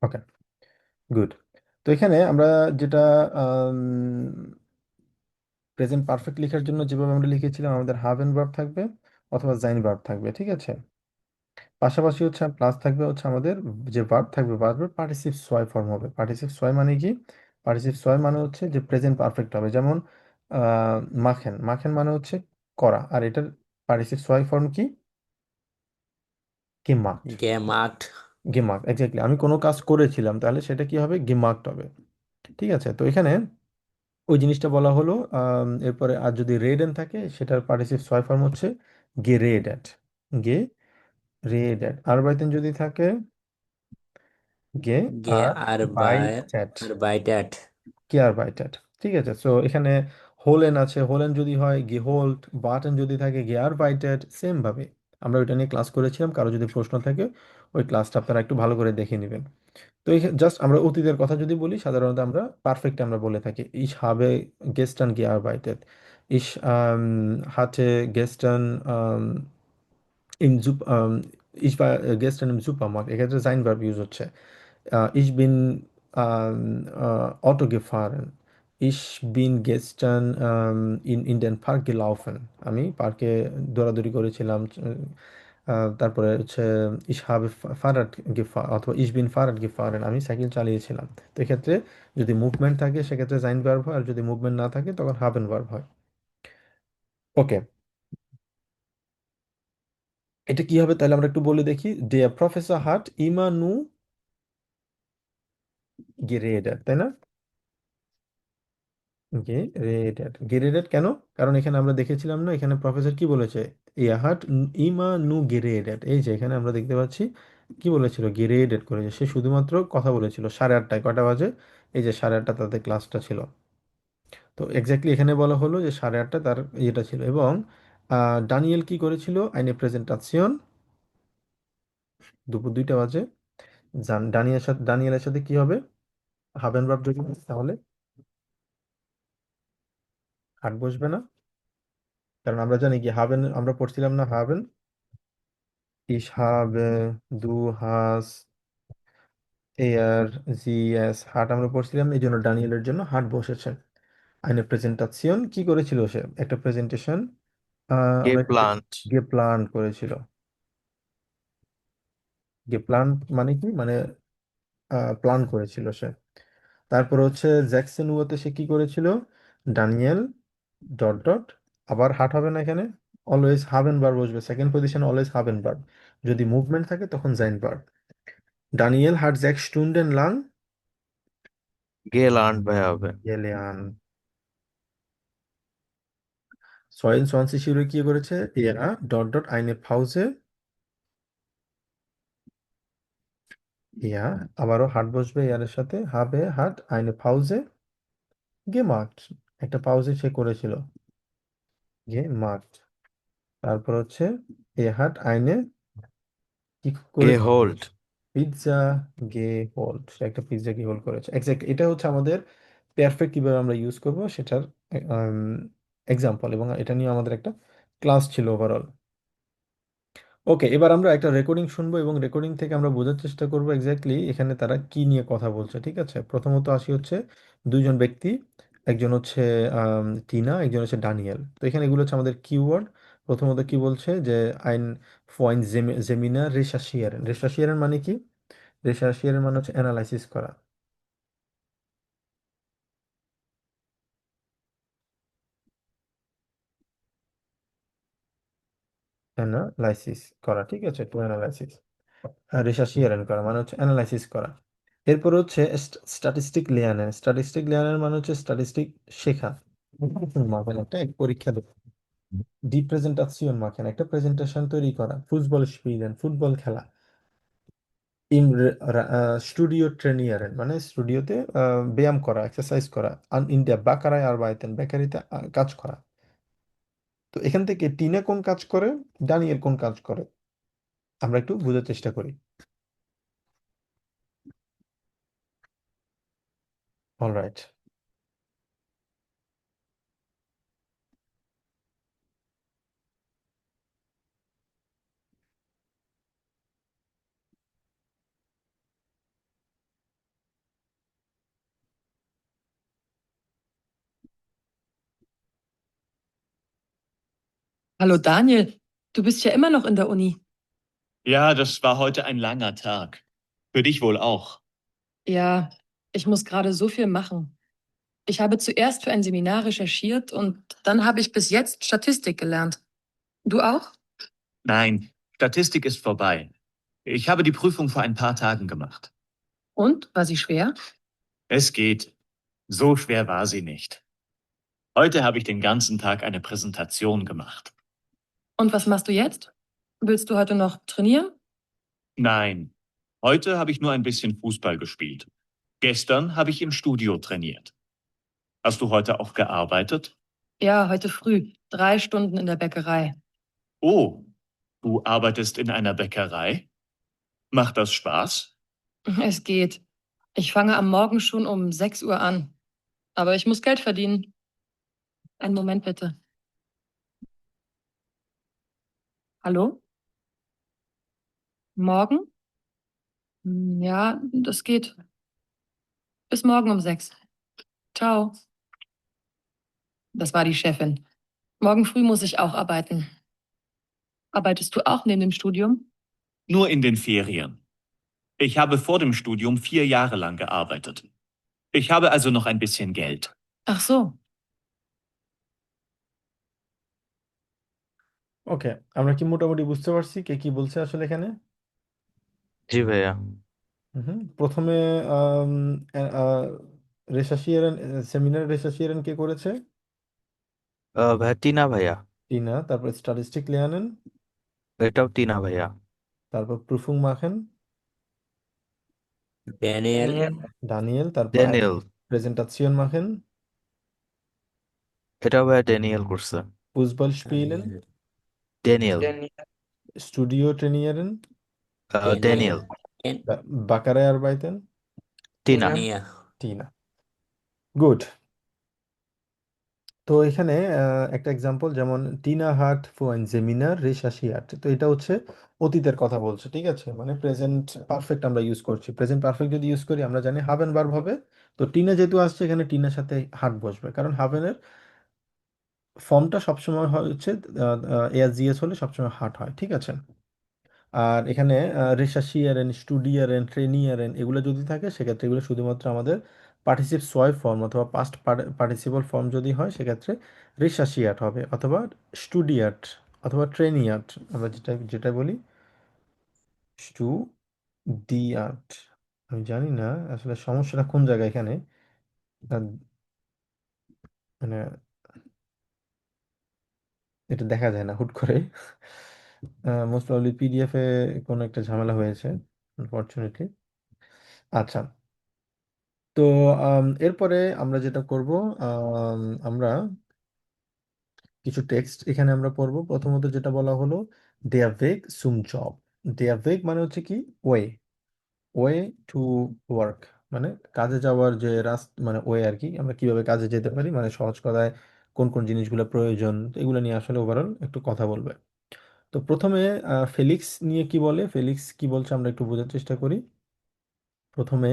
ওকে, গুড। তো এখানে আমরা যেটা প্রেজেন্ট পারফেক্ট লেখার জন্য যেভাবে আমরা লিখেছিলাম, আমাদের হাভ এন্ড ভার্ব থাকবে অথবা জাইন ভার্ব থাকবে। ঠিক আছে, পাশাপাশি হচ্ছে প্লাস থাকবে হচ্ছে আমাদের যে ভার্ব থাকবে, ভার্বের পার্টিসিপ সোয় ফর্ম হবে। পার্টিসিপ সোয় মানে কি? পার্টিসিপ সোয় মানে হচ্ছে যে প্রেজেন্ট পারফেক্ট হবে। যেমন আহ, মাখেন, মাখেন মানে হচ্ছে করা, আর এটার পার্টিসিপ সোয় ফর্ম কি? গেমাক্ট। gemacht. গেমাক্ট, এক্স্যাক্টলি, আমি কোনো কাজ করেছিলাম, তাহলে সেটা কি হবে, গেমাক্ট হবে। ঠিক আছে, তো এখানে ওই জিনিসটা বলা হলো। এরপরে আর যদি রেডেন থাকে, সেটার পার্টিসিপ ছয় ফর্ম হচ্ছে গেরেডেট। গে রেডেট। আরবাইতেন যদি থাকে, গে আর বাইটেট। Gearbeitet. গেয়ারবাইটেট। ঠিক আছে, সো এখানে হোলেন আছে, হোলেন যদি হয় গেহোল্ড, বাটেন যদি থাকে গেয়ারবাইটেট, সেম ভাবে আমরা ওইটা নিয়ে ক্লাস করেছিলাম। কারো যদি প্রশ্ন থাকে, ওই ক্লাসটা আপনারা একটু ভালো করে দেখে নেবেন। তো জাস্ট আমরা অতীতের কথা যদি বলি, সাধারণত আমরা পারফেক্ট আমরা বলে থাকি, ich habe gestern gearbeitet, ich hatte gestern ich war gestern im Supermarkt, এক্ষেত্রে sein Verb ইউজ হচ্ছে। Ich bin Auto gefahren, ich bin gestern in den Park gelaufen, আমি পার্কে দৌড়াদৌড়ি করেছিলাম। তারপরে হচ্ছে ich habe Fahrrad gefahren অথবা ich bin Fahrrad gefahren, আমি সাইকেল চালিয়েছিলাম। তো এক্ষেত্রে যদি মুভমেন্ট থাকে সেক্ষেত্রে সাইন ভার্ব হয়, আর যদি মুভমেন্ট না থাকে তখন হাবেন ভার্ব হয়। ওকে, এটা কি হবে তাহলে আমরা একটু বলে দেখি। Der Professor hat immer nur geredet, তাই না? গেরেডেড, গেরেডেড কেন? কারণ এখানে আমরা দেখেছিলাম না, এখানে প্রফেসর কি বলেছে, ইয়াহাট ইমা নু গেরেডেড, এই যে এখানে আমরা দেখতে পাচ্ছি কি বলেছিল, গেরেডেড করেছে। সে শুধুমাত্র কথা বলেছিল 8:30টায়, কটা বাজে, এই যে 8:30 তাদের ক্লাসটা ছিল। তো এক্স্যাক্টলি এখানে বলা হলো যে 8:30 তার ইয়েটা ছিল। এবং ডানিয়েল কি করেছিল? আইনে প্রেজেন্টাসিয়ন, দুপুর 2টা বাজে। ডানিয়েলের সাথে কি হবে? হাবেন ভার্ব যদি হয়, তাহলে হাট বসবে না, কারণ আমরা জানি কি হাবেন, আমরা পড়ছিলাম না হাবেন, ich habe, du hast, er, sie, es, হাট আমরা পড়ছিলাম, এই জন্য ডানিয়েলের জন্য হাট বসেছে। eine প্রেজেন্টাসিয়ন কি করেছিল সে? একটা প্রেজেন্টেশন আমরা geplant, গেপ্লান্ট করেছিল। গেপ্লান্ট মানে কি? মানে প্ল্যান করেছিল সে। তারপর হচ্ছে জ্যাকসন উয়োতে সে কি করেছিল? ডানিয়েল ডট ডট, আবার হাট হবে না এখানে, অলওয়েজ হাবেন বার বসবে, সেকেন্ড পজিশন অলওয়েজ হাবেন বার, যদি মুভমেন্ট থাকে তখন জাইন বার। ডানিয়েল হাট জ্যাক স্টুন্ডেন লাং gelernt ভাইয়া হবে। গেলেয়ান। সয়েল সোয়ানসি শিরো কি করেছে? এরা ডট ডট আইনে ফাউজে, ইয়া আবারও হাট বসবে ইয়ারের সাথে, হবে হাট আইনে ফাউজে গেমার্ট, একটা পাউজে সে করেছিল, গেমার্ট। তারপর হচ্ছে এ হাট আইনে কি করেছে? geholt, পিৎজা গে হোল্ড, সে একটা পিৎজা গে হোল্ড করেছে। এক্স্যাক্ট এটা হচ্ছে আমাদের পারফেক্ট কিভাবে আমরা ইউজ করব সেটার এক্সাম্পল, এবং এটা নিয়ে আমাদের একটা ক্লাস ছিল ওভারঅল। ওকে, এবার আমরা একটা রেকর্ডিং শুনবো এবং রেকর্ডিং থেকে আমরা বোঝার চেষ্টা করব এক্স্যাক্টলি এখানে তারা কি নিয়ে কথা বলছে। ঠিক আছে, প্রথমত আসি হচ্ছে দুইজন ব্যক্তি, একজন হচ্ছে টিনা, একজন হচ্ছে ডানিয়েল। তো এখানে এগুলো হচ্ছে আমাদের কিওয়ার্ড। প্রথমত কি বলছে যে আইন ফয়েন জেমিনা রেশাশিয়ারেন। রেশাশিয়ারেন মানে কি? রেশাশিয়ারের মানে হচ্ছে অ্যানালাইসিস করা, অ্যানালাইসিস করা, ঠিক আছে, টু অ্যানালাইসিস। রিসার্চিয়ারেন করা মানে হচ্ছে অ্যানালাইসিস করা। এরপর হচ্ছে স্ট্যাটিস্টিক লেয়ার্নের। স্ট্যাটিস্টিক লেয়ার্নের মানে হচ্ছে স্ট্যাটিস্টিক শেখা, মাপেন একটা এক পরীক্ষা দেবে। ডি প্রেজেন্টাসিয়ন মাখেন, একটা প্রেজেন্টেশন তৈরি করা। ফুটবল স্পিলেন, ফুটবল খেলা। ইম স্টুডিও ট্রেনিয়ারেন মানে স্টুডিওতে ব্যায়াম করা, এক্সারসাইজ করা। আন ইন্ডিয়া বাকারায় আর বাইতেন, বেকারিতে কাজ করা। তো এখান থেকে টিনা কোন কাজ করে, ডানিয়েল কোন কাজ করে, আমরা একটু বোঝার চেষ্টা করি। Alright, Hallo Daniel, du bist ja immer noch in der Uni. Ja, das war heute ein langer Tag. Für dich wohl auch. Ja, ich muss gerade so viel machen. Ich habe zuerst für ein Seminar recherchiert und dann habe ich bis jetzt Statistik gelernt. Du auch? Nein, Statistik ist vorbei. Ich habe die Prüfung vor ein paar Tagen gemacht. Und, war sie schwer? Es geht. So schwer war sie nicht. Heute habe ich den ganzen Tag eine Präsentation gemacht. Und was machst du jetzt? Willst du heute noch trainieren? Nein, heute habe ich nur ein bisschen Fußball gespielt. Gestern habe ich im Studio trainiert. Hast du heute auch gearbeitet? Ja, heute früh. 3 Stunden in der Bäckerei. Oh, du arbeitest in einer Bäckerei? Macht das Spaß? Es geht. Ich fange am Morgen schon um 6 Uhr an. Aber ich muss Geld verdienen. Einen Moment bitte. Hallo? Morgen? Ja, das geht. Bis morgen um 6. Ciao. Das war die Chefin. Morgen früh muss ich auch arbeiten. Arbeitest du auch neben dem Studium? Nur in den Ferien. Ich habe vor dem Studium 4 Jahre lang gearbeitet. Ich habe also noch ein bisschen Geld. Ach so. ওকে, আমরা কি মোটামুটি বুঝতে পারছি কে কি বলছে আসলে এখানে? জি ভাইয়া। প্রথমে রেশাশিয়ারেন, সেমিনার রেশাশিয়ারেন কে করেছে? ভাইয়া টিনা ভাইয়া, টিনা। তারপর স্ট্যাটিস্টিক লেয়ানেন, এটাও টিনা ভাইয়া। তারপর প্রুফুং মাখেন ড্যানিয়েল ড্যানিয়েল ডানিয়েল, তারপর ড্যানিয়েল, প্রেজেন্টাসিয়ন মাখেন এটাও ভাইয়া ড্যানিয়েল করছে। ফুসবল স্পিলেন, ড্যানিয়েল। ড্যানিয়েল, স্টুডিও ট্রেনিয়ারেন, ড্যানিয়েল। Ten- বাকারে আরবাইতেন, Tina. Tina, Nia. Tina. Good. তো এখানে একটা এক্সাম্পল, যেমন টিনা হাট ফোন জেমিনার রেশাশিয়াট, তো এটা হচ্ছে অতীতের কথা বলছে, ঠিক আছে, মানে প্রেজেন্ট পারফেক্ট আমরা ইউজ করছি। প্রেজেন্ট পারফেক্ট যদি ইউজ করি আমরা জানি হাবেন ভার্ব হবে। তো টিনা যেহেতু আসছে এখানে টিনার সাথে হাট বসবে, কারণ হাবেনের ফর্মটা সবসময় হচ্ছে এস জিএস হলে সবসময় হাট হয়, ঠিক আছে। আর এখানে রেশাশিয়ারেন, স্টুডিয়ারেন, ট্রেনিয়ারেন এগুলো যদি থাকে সেক্ষেত্রে এগুলো শুধুমাত্র আমাদের পার্টিসিপ সয় ফর্ম অথবা পাস্ট পার্টিসিপল ফর্ম যদি হয় সেক্ষেত্রে রেশাশিয়াট হবে, অথবা স্টুডিয়াট, অথবা ট্রেনিয়াট, আমরা যেটা যেটা বলি স্টুডিয়াট। আমি জানি না আসলে সমস্যাটা কোন জায়গায় এখানে, আহ, মানে এটা দেখা যায় না হুট করে, মোস্ট প্রবাবলি পিডিএফ এ কোনো একটা ঝামেলা হয়েছে আনফরচুনেটলি। আচ্ছা, তো এরপরে আমরা যেটা করব, আমরা কিছু টেক্সট এখানে আমরা পড়বো। প্রথমত যেটা বলা হলো দেয়ার ভেগ সুম জব। দেয়ার ভেগ মানে হচ্ছে কি ওয়ে, ওয়ে টু ওয়ার্ক, মানে কাজে যাওয়ার যে মানে ওয়ে আর কি, আমরা কিভাবে কাজে যেতে পারি, মানে সহজ কথায় কোন কোন জিনিসগুলো প্রয়োজন, তো এগুলো নিয়ে আসলে ওভারঅল একটু কথা বলবে। তো প্রথমে ফেলিক্স নিয়ে কি বলে, ফেলিক্স কি বলছে আমরা একটু বোঝার চেষ্টা করি। প্রথমে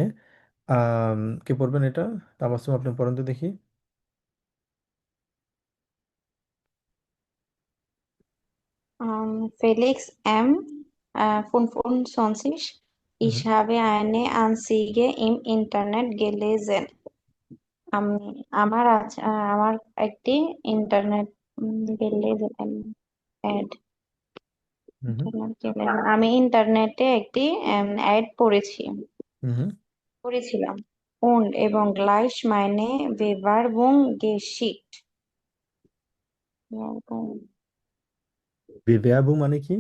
কে পড়বেন এটা? তাবাসসুম, আপনি পড়েন তো দেখি। Felix M. 25, হুম, ich habe eine Anzeige im Internet gelesen. আমার একটি ইন্টারনেট gelesen, অ্যাড হুম, আমি ইন্টারনেটে একটি অ্যাড হুম। পড়েছিলাম। Und এবং gleich meine Bewerbung geschickt. বেবেয়াবু মানে কি?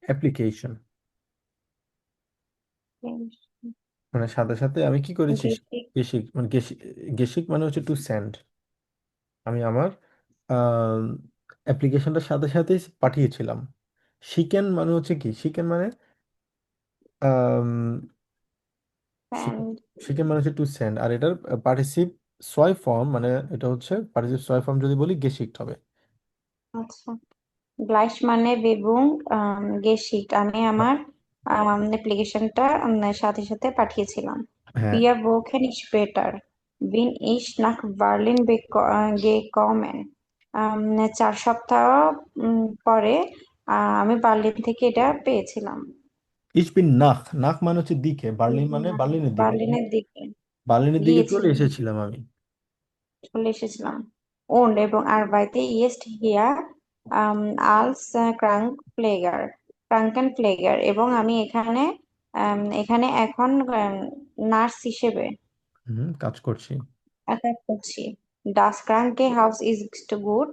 অ্যাপ্লিকেশন, মানে সাথে সাথে আমি কি করেছি, Geschickt. গেসিক মানে গেসিক মানে হচ্ছে টু সেন্ড। আমি আমার অ্যাপ্লিকেশনটার সাথে সাথে পাঠিয়েছিলাম। শিকেন মানে হচ্ছে কি, শিকেন মানে শিকেন, And শিকেন মানে হচ্ছে টু সেন্ড, আর এটার পার্টিসিপ সয় ফর্ম, মানে এটা হচ্ছে পার্টিসিপ সয় ফর্ম যদি বলি গেসিক্ট হবে। আচ্ছা, গ্লাইস মানে বেগুন, গেসিক আমি হ্যাঁ, আমার অ্যাপ্লিকেশনটা সাথে সাথে পাঠিয়েছিলাম। হ্যাঁ। Wir wochen später bin ich nach Berlin gekommen. 4 সপ্তাহ পরে আমি বার্লিন থেকে এটা পেয়েছিলাম। ইচ বিন নাক, নাক মানে হচ্ছে দিকে, বার্লিন মানে বার্লিনের দিকে, বার্লিনের দিকে বার্লিনের দিকে চলে গিয়েছিলাম, এসেছিলাম আমি। চলে এসেছিলাম। Und এবং আরবাইতে ist hier als Krankenpfleger এবং আমি এখানে এখন নার্স হিসেবে হুম, কাজ করছি। কাজ করছি। Das Krankenhaus ist gut.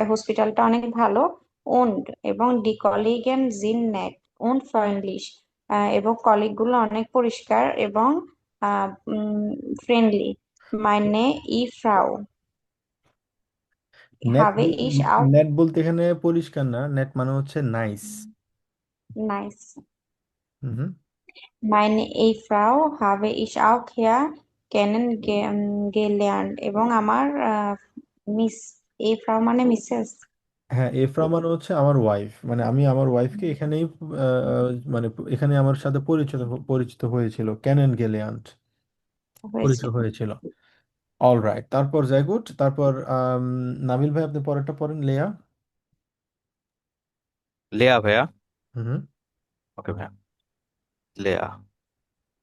হসপিটালটা অনেক ভালো। Und এবং die Kollegen sind nett und freundlich. এবং কলিগ গুলো অনেক পরিষ্কার এবং friendly. Meine Frau net habe ich auch net বলতে এখানে পরিষ্কার না, নেট মানে হচ্ছে নাইস। nice. হুম। Meine Frau habe ich auch hier kennengelernt এবং আমার মিস Frau মানে মিসেস। হ্যাঁ, এফরা মানে হচ্ছে আমার ওয়াইফ, মানে আমি আমার ওয়াইফকে এখানেই মানে এখানে আমার সাথে পরিচিত হয়েছিল, ক্যানেন গেলিয়ান্ট পরিচিত হয়েছিল। হয়েছিল। অল রাইট, তারপর জায়গুড, তারপর নাবিল ভাই আপনি পরেরটা পড়েন, লেয়া। লেয়া ভাইয়া। হুম। ওকে ভাইয়া। লেয়া।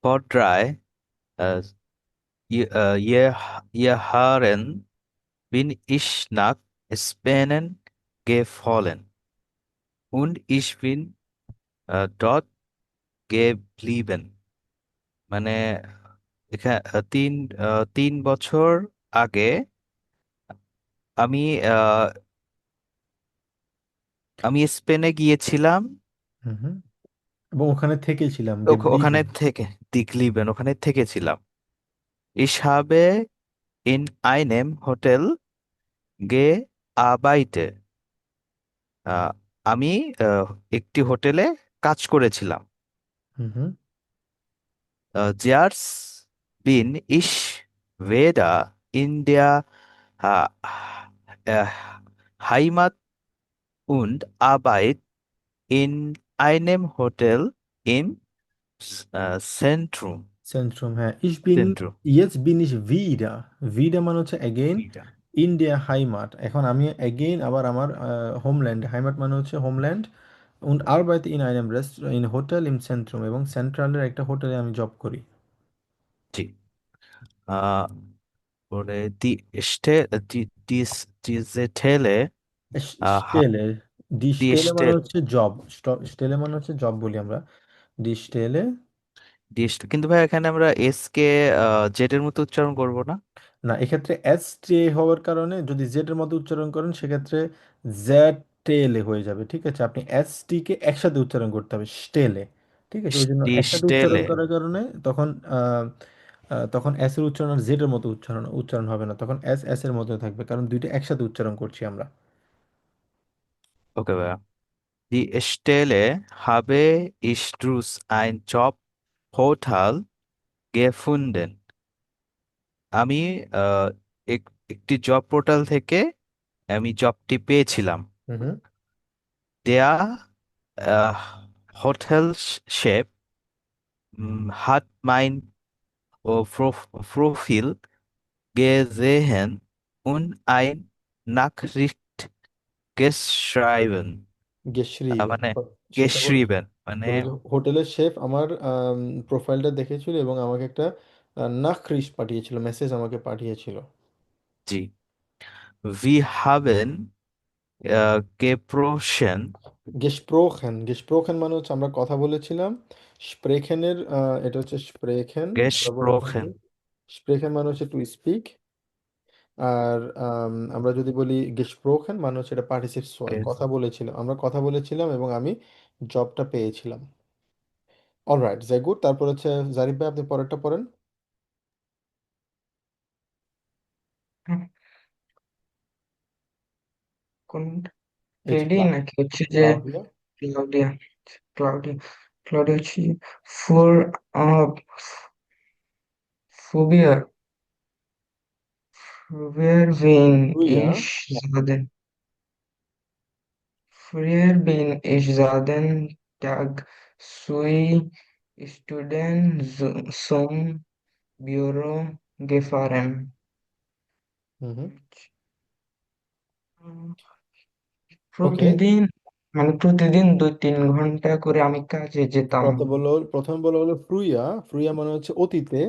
Vor drei äh, Jahren bin ich nach Spanien geflohen und ich bin dort geblieben. মানে এখানে 3 বছর আগে আমি আহ, আমি স্পেনে গিয়েছিলাম। হুম। এবং ওখানে থেকেছিলাম, ওখানে গেব্লিবেন। থেকে দিকলিবেন ওখানে থেকেছিলাম। Ich habe in einem Hotel gearbeitet. আহ, আমি একটি হোটেলে কাজ করেছিলাম। হুম হুম Zuerst bin ich weder in der äh, äh, Heimat und Arbeit in einem Hotel im Zentrum. Centrum, হ্যাঁ। ইস বিন, Zentrum. ইয়েস বিন ইস ভিডা, ভিডা মানে হচ্ছে অ্যাগেইন, Wieder. ইন্ডিয়া হাইমাট, এখন আমি অ্যাগেইন আবার আমার হোমল্যান্ড, হাইমাট মানে হচ্ছে homeland, und arbeite in einem in hotel im Zentrum, এবং সেন্ট্রালের একটা হোটেলে আমি জব করি। জি। আহ, পরে diese Stelle, ha- স্টেলে, ডি die স্টেলে মানে Stelle, হচ্ছে জব, স্টেলে মানে হচ্ছে জব বলি আমরা, ডি স্টেলে। কিন্তু ভাই এখানে আমরা এস কে জেড এর মতো উচ্চারণ করব না। না, এক্ষেত্রে এস টি হওয়ার কারণে যদি জেড এর মতো উচ্চারণ করেন সেক্ষেত্রে জেড টেলে হয়ে যাবে, ঠিক আছে? আপনি এস টি কে একসাথে উচ্চারণ করতে হবে, স্টেলে, ঠিক আছে? ওই জন্য Die একসাথে উচ্চারণ Stelle, করার কারণে তখন তখন এস এর উচ্চারণ আর জেড এর মতো উচ্চারণ উচ্চারণ হবে না, তখন এস এস এর মতো থাকবে, কারণ দুইটা একসাথে উচ্চারণ করছি আমরা। okay ভাইয়া। Die Stelle habe ich durch ein Jobportal gefunden. আমি আহ, একটি জব পোর্টাল থেকে আমি জবটি পেয়েছিলাম। হুম হুম Der Hotelchef hat mein Profil gesehen und ein Nachricht geschrieben. গেশরিবেন, মানে সেটা হচ্ছে, geschrieben মানে বলে যে হোটেলের শেফ আমার প্রোফাইলটা দেখেছিল এবং আমাকে একটা নাকরিশ পাঠিয়েছিল, মেসেজ আমাকে পাঠিয়েছিল। জি। Wir haben gesprochen, গেসপ্রোখেন, গেসপ্রোখেন মানে হচ্ছে আমরা কথা বলেছিলাম। স্প্রেখেনের এটা হচ্ছে স্প্রেখেন, আমরা বলে থাকি। gesprochen. স্প্রেখেন মানে হচ্ছে টু স্পিক। আর আমরা যদি বলি গেসপ্রোখেন মানে হচ্ছে এটা পার্টিসিপেট ওয়ান, কথা বলেছিলাম, আমরা কথা বলেছিলাম এবং আমি জবটা পেয়েছিলাম। অলরাইট, যাই গুড। তারপর হচ্ছে জারিফ ভাই, আপনি পরেরটা পড়েন। হ্যাঁ, কোন এই যে ফ্রেডি নাকি হচ্ছে যে ক্লাউডিয়া। ক্লাউডিয়া? ক্লাউডিয়া, ক্লাউডিয়া হচ্ছে যে ফোর ফোবিয়া, ফোবিয়ার বিন রুইয়া। ইশ জাদেন, ফ্রিয়ার বিন ইশ জাদেন টাগ সুই স্টুডেন্ট সুম বিউরো গেফারেন। হুম হুম ওকে। প্রতিদিন, মানে প্রতিদিন 2-3 ঘন্টা করে আমি কাজে যেতাম। প্রথম বলা হলো ফ্রুইয়া, ফ্রুইয়া মানে হচ্ছে অতীতে,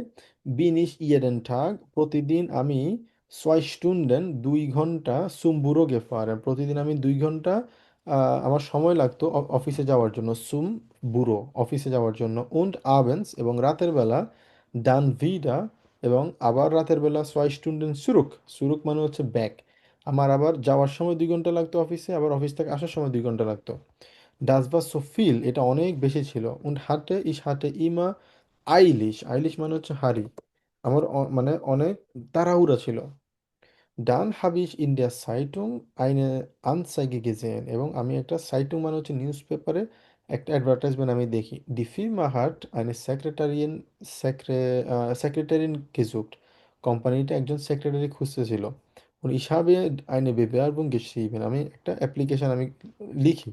বিনিশ ইয়েডেন ঠাগ, প্রতিদিন আমি, ছয় স্টুন্ডেন 2 ঘন্টা, সুমবুরো গেফার, প্রতিদিন আমি 2 ঘন্টা আমার সময় লাগতো অফিসে যাওয়ার জন্য, সুম বুড়ো অফিসে যাওয়ার জন্য, উন্ড আবেন্স এবং রাতের বেলা, ডান ভিডা এবং আবার রাতের বেলা, ছয় স্টুন্ডেন সুরুক, সুরুক মানে হচ্ছে ব্যাক, আমার আবার যাওয়ার সময় 2 ঘন্টা লাগতো অফিসে, আবার অফিস থেকে আসার সময় 2 ঘন্টা লাগতো। ডাস বা সোফিল এটা অনেক বেশি ছিল, und hatte ich hatte immer eilig, Eilish মানে হচ্ছে হারি, আমার মানে অনেক তাড়াহুড়া ছিল। Dann habe ich in der Zeitung eine Anzeige gesehen, এবং আমি একটা সাইটুং মানে হচ্ছে নিউজ পেপারে একটা অ্যাডভার্টাইজমেন্ট আমি দেখি। Die Firma hat eine Sekretärin gesucht, কোম্পানিটা একজন secretary খুঁজতেছিল। und ich habe eine Bewerbung geschrieben, আমি একটা অ্যাপ্লিকেশন আমি লিখি।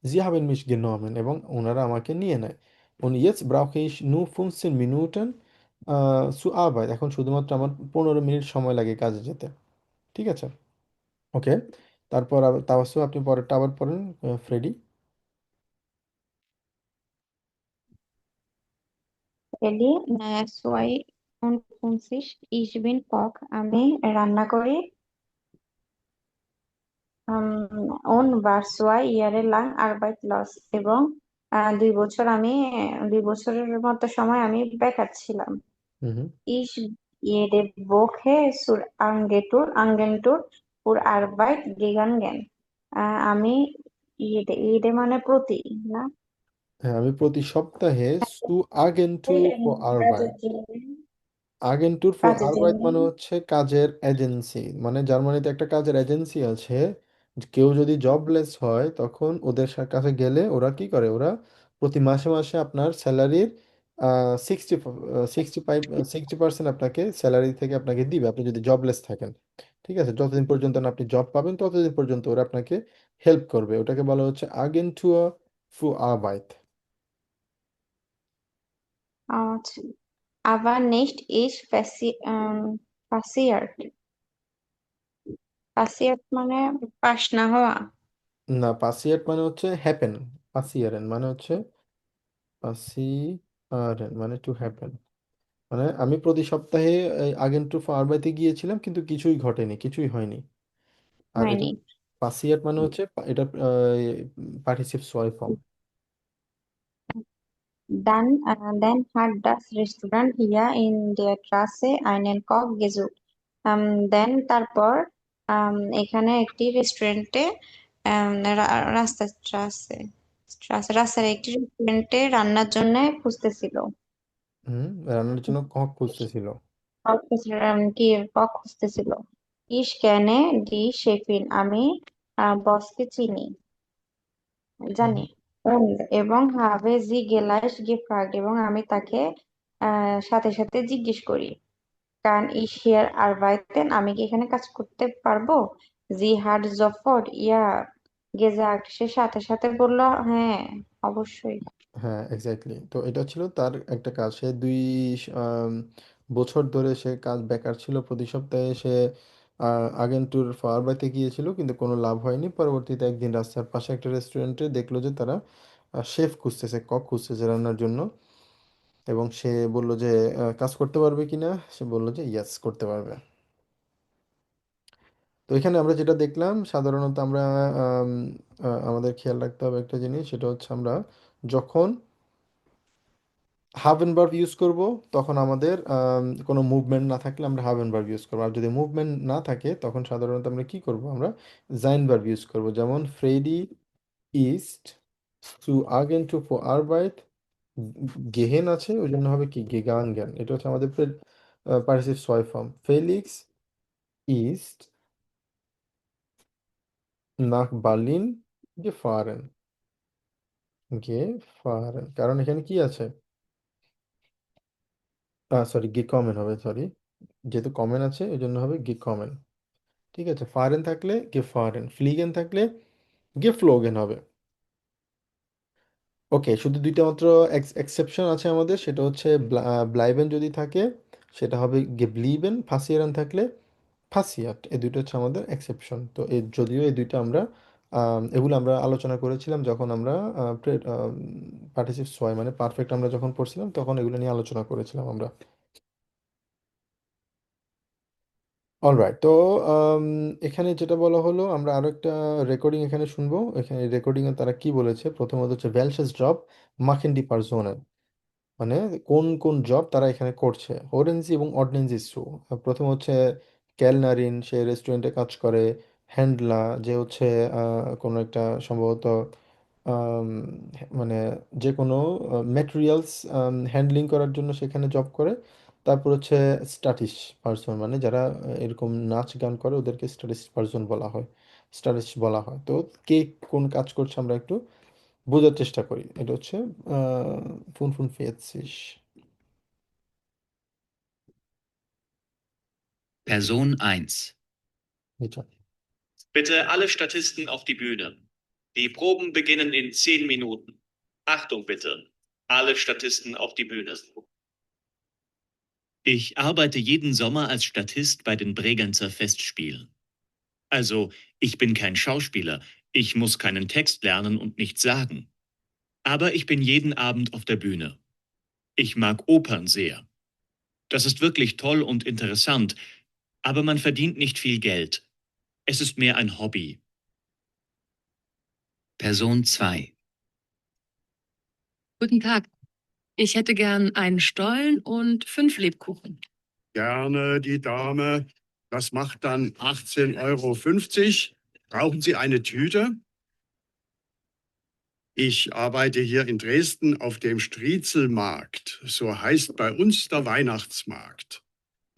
Sie haben mich genommen, এবং ওনারা আমাকে নিয়ে নেয়। Und jetzt brauche ich nur 15 Minuten zur Arbeit, এখন শুধুমাত্র আমার 15 মিনিট সময় লাগে কাজে যেতে, ঠিক আছে? ওকে। তারপর আবার তাওয়াসু, আপনি পরেরটা আবার পড়েন, ফ্রেডি। রেডি, সোয়াই und 50, ich bin Koch, আমি রান্না করি। und war 2 Jahre lang arbeitslos, এবং 2 বছর আমি 2 বছরের মতো সময় আমি বেকার ছিলাম। হুম হুম Ich jede Woche zur Agentur für Arbeit gegangen. আমি jede মানে প্রতি, না? হ্যাঁ, আমি প্রতি সপ্তাহে সু আগেন্টুর ফর আরবাইট, আগেন্টুর ফর কাজের আরবাইট জন্য মানে হচ্ছে কাজের এজেন্সি, মানে জার্মানিতে একটা কাজের এজেন্সি আছে। কেউ যদি জবলেস হয় তখন ওদের কাছে গেলে ওরা কি করে, ওরা প্রতি মাসে মাসে আপনার স্যালারির 60% আপনাকে স্যালারি থেকে আপনাকে দিবে আপনি যদি জবলেস থাকেন। ঠিক আছে, যতদিন পর্যন্ত না আপনি জব পাবেন ততদিন পর্যন্ত ওরা আপনাকে হেল্প করবে, ওটাকে বলা হচ্ছে আগেন্টুর ফু আরবাইট। আচ্ছা, আবার নেক্সট ইজ পাসিয়ার্ড। পাসিয়ার্ড মানে পাস না হওয়া। না, পাসিয়েট মানে হচ্ছে হ্যাপেন। পাসিয়ারেন মানে হচ্ছে পাসিয়ারেন মানে টু হ্যাপেন, মানে আমি প্রতি সপ্তাহে আগেন্টু আরবাইতে গিয়েছিলাম কিন্তু কিছুই ঘটেনি, কিছুই হয়নি। আর এটা হয়নি। পাসিয়েট মানে হচ্ছে এটা পার্টিসিপ সয় form. Dann hat das Restaurant hier in der Straße einen Koch gesucht. Then তারপর এখানে একটি রেস্টুরেন্টে রাস্তা স্ট্রাসে রাস্তার একটি রেস্টুরেন্টে রান্নার জন্য খুঁজতেছিল। রান্নার জন্য কক খুঁজতেছিল। কি cock খুঁজতেছিল। Ich kenne die Chefin, আমি বসকে চিনি, হুম, জানি। এবং habe sie gleich gefragt, এবং আমি তাকে সাথে সাথে জিজ্ঞেস করি, kann ich hier arbeiten, আমি কি এখানে কাজ করতে পারবো? Sie hat sofort ja gesagt, সে সাথে সাথে বলল হ্যাঁ, অবশ্যই। হ্যাঁ এক্স্যাক্টলি, তো এটা ছিল তার একটা কাজ। সে 2 বছর ধরে সে কাজ বেকার ছিল, প্রতি সপ্তাহে সে আগেন্টুর ফার্বাইতে গিয়েছিল কিন্তু কোনো লাভ হয়নি। পরবর্তীতে একদিন রাস্তার পাশে একটা রেস্টুরেন্টে দেখলো যে তারা শেফ খুঁজতেছে, কক খুঁজতেছে রান্নার জন্য, এবং সে বলল যে কাজ করতে পারবে কিনা, সে বলল যে ইয়েস করতে পারবে। তো এখানে আমরা যেটা দেখলাম সাধারণত আমরা আম, আমাদের খেয়াল রাখতে হবে একটা জিনিস, সেটা হচ্ছে আমরা যখন হাফ এন্ড ভার্ব ইউজ করব তখন আমাদের কোনো মুভমেন্ট না থাকলে আমরা হাফ এন্ড ভার্ব ইউজ করবো, আর যদি মুভমেন্ট না থাকে তখন সাধারণত আমরা কি করব, আমরা জাইন ভার্ব ইউজ করব। যেমন ফ্রেডি ইস্ট zu Agentur für Arbeit গেহেন আছে, ওই জন্য হবে কি গেগান জ্ঞান, এটা হচ্ছে আমাদের পার্টিসিপ ছয় form. Felix east nach Berlin gefahren, gefahren, কারণ এখানে কি আছে, সরি gekommen হবে, সরি, যেহেতু কমেন আছে ওই জন্য হবে gekommen। ঠিক আছে, ফারেন থাকলে gefahren, ফ্লিগেন থাকলে geflogen হবে। ওকে, শুধু দুইটা মাত্র এক্সেপশন আছে আমাদের, সেটা হচ্ছে ব্লাইবেন যদি থাকে সেটা হবে geblieben, ফাসিয়ারেন থাকলে ফাসিয়াট, এই দুটো হচ্ছে আমাদের এক্সেপশন। তো যদিও এই দুইটা আমরা এগুলো আমরা আলোচনা করেছিলাম যখন আমরা পার্টিসিপ ছয় মানে পারফেক্ট আমরা যখন পড়ছিলাম তখন এগুলো নিয়ে আলোচনা করেছিলাম আমরা। অলরাইট, তো আম, এখানে যেটা বলা হলো আমরা আরো একটা রেকর্ডিং এখানে শুনবো। এখানে রেকর্ডিংয়ে তারা কি বলেছে, প্রথমত হচ্ছে ভেলসেস জব মাখেন ডি পারসোনেন, মানে কোন কোন জব তারা এখানে করছে। ওরেঞ্জি এবং অর্ডনেন্স ইস্যু, প্রথম হচ্ছে ক্যালনারিন, সে রেস্টুরেন্টে কাজ করে। হ্যান্ডলা, যে হচ্ছে কোনো একটা সম্ভবত আম, মানে যে কোনো ম্যাটেরিয়ালস হ্যান্ডলিং করার জন্য সেখানে জব করে। তারপর হচ্ছে স্ট্যাটিস্ট পার্সন, মানে যারা এরকম নাচ গান করে ওদেরকে স্ট্যাটিস্ট পার্সন বলা হয়, স্ট্যাটিস্ট বলা হয়। তো কে কোন কাজ করছে আমরা একটু বোঝার চেষ্টা করি। এটা হচ্ছে ফুন ফুন ফেয়েছিস। Person 1. নিচে Bitte alle Statisten auf die Bühne. Die Proben beginnen in 10 Minuten. Achtung bitte. Alle Statisten auf die Bühne. Ich arbeite jeden Sommer als Statist bei den Bregenzer Festspielen. Also, ich bin kein Schauspieler, ich muss keinen Text lernen und nichts sagen. Aber ich bin jeden Abend auf der Bühne. Ich mag Opern sehr. Das ist wirklich toll und interessant, aber man verdient nicht viel Geld. Es ist mehr ein Hobby. Person 2. Guten Tag. Ich hätte gern einen Stollen und 5 Lebkuchen. Gerne, die Dame. Das macht dann 18,50 €. Brauchen Sie eine Tüte? Ich arbeite hier in Dresden auf dem Striezelmarkt. So heißt bei uns der Weihnachtsmarkt.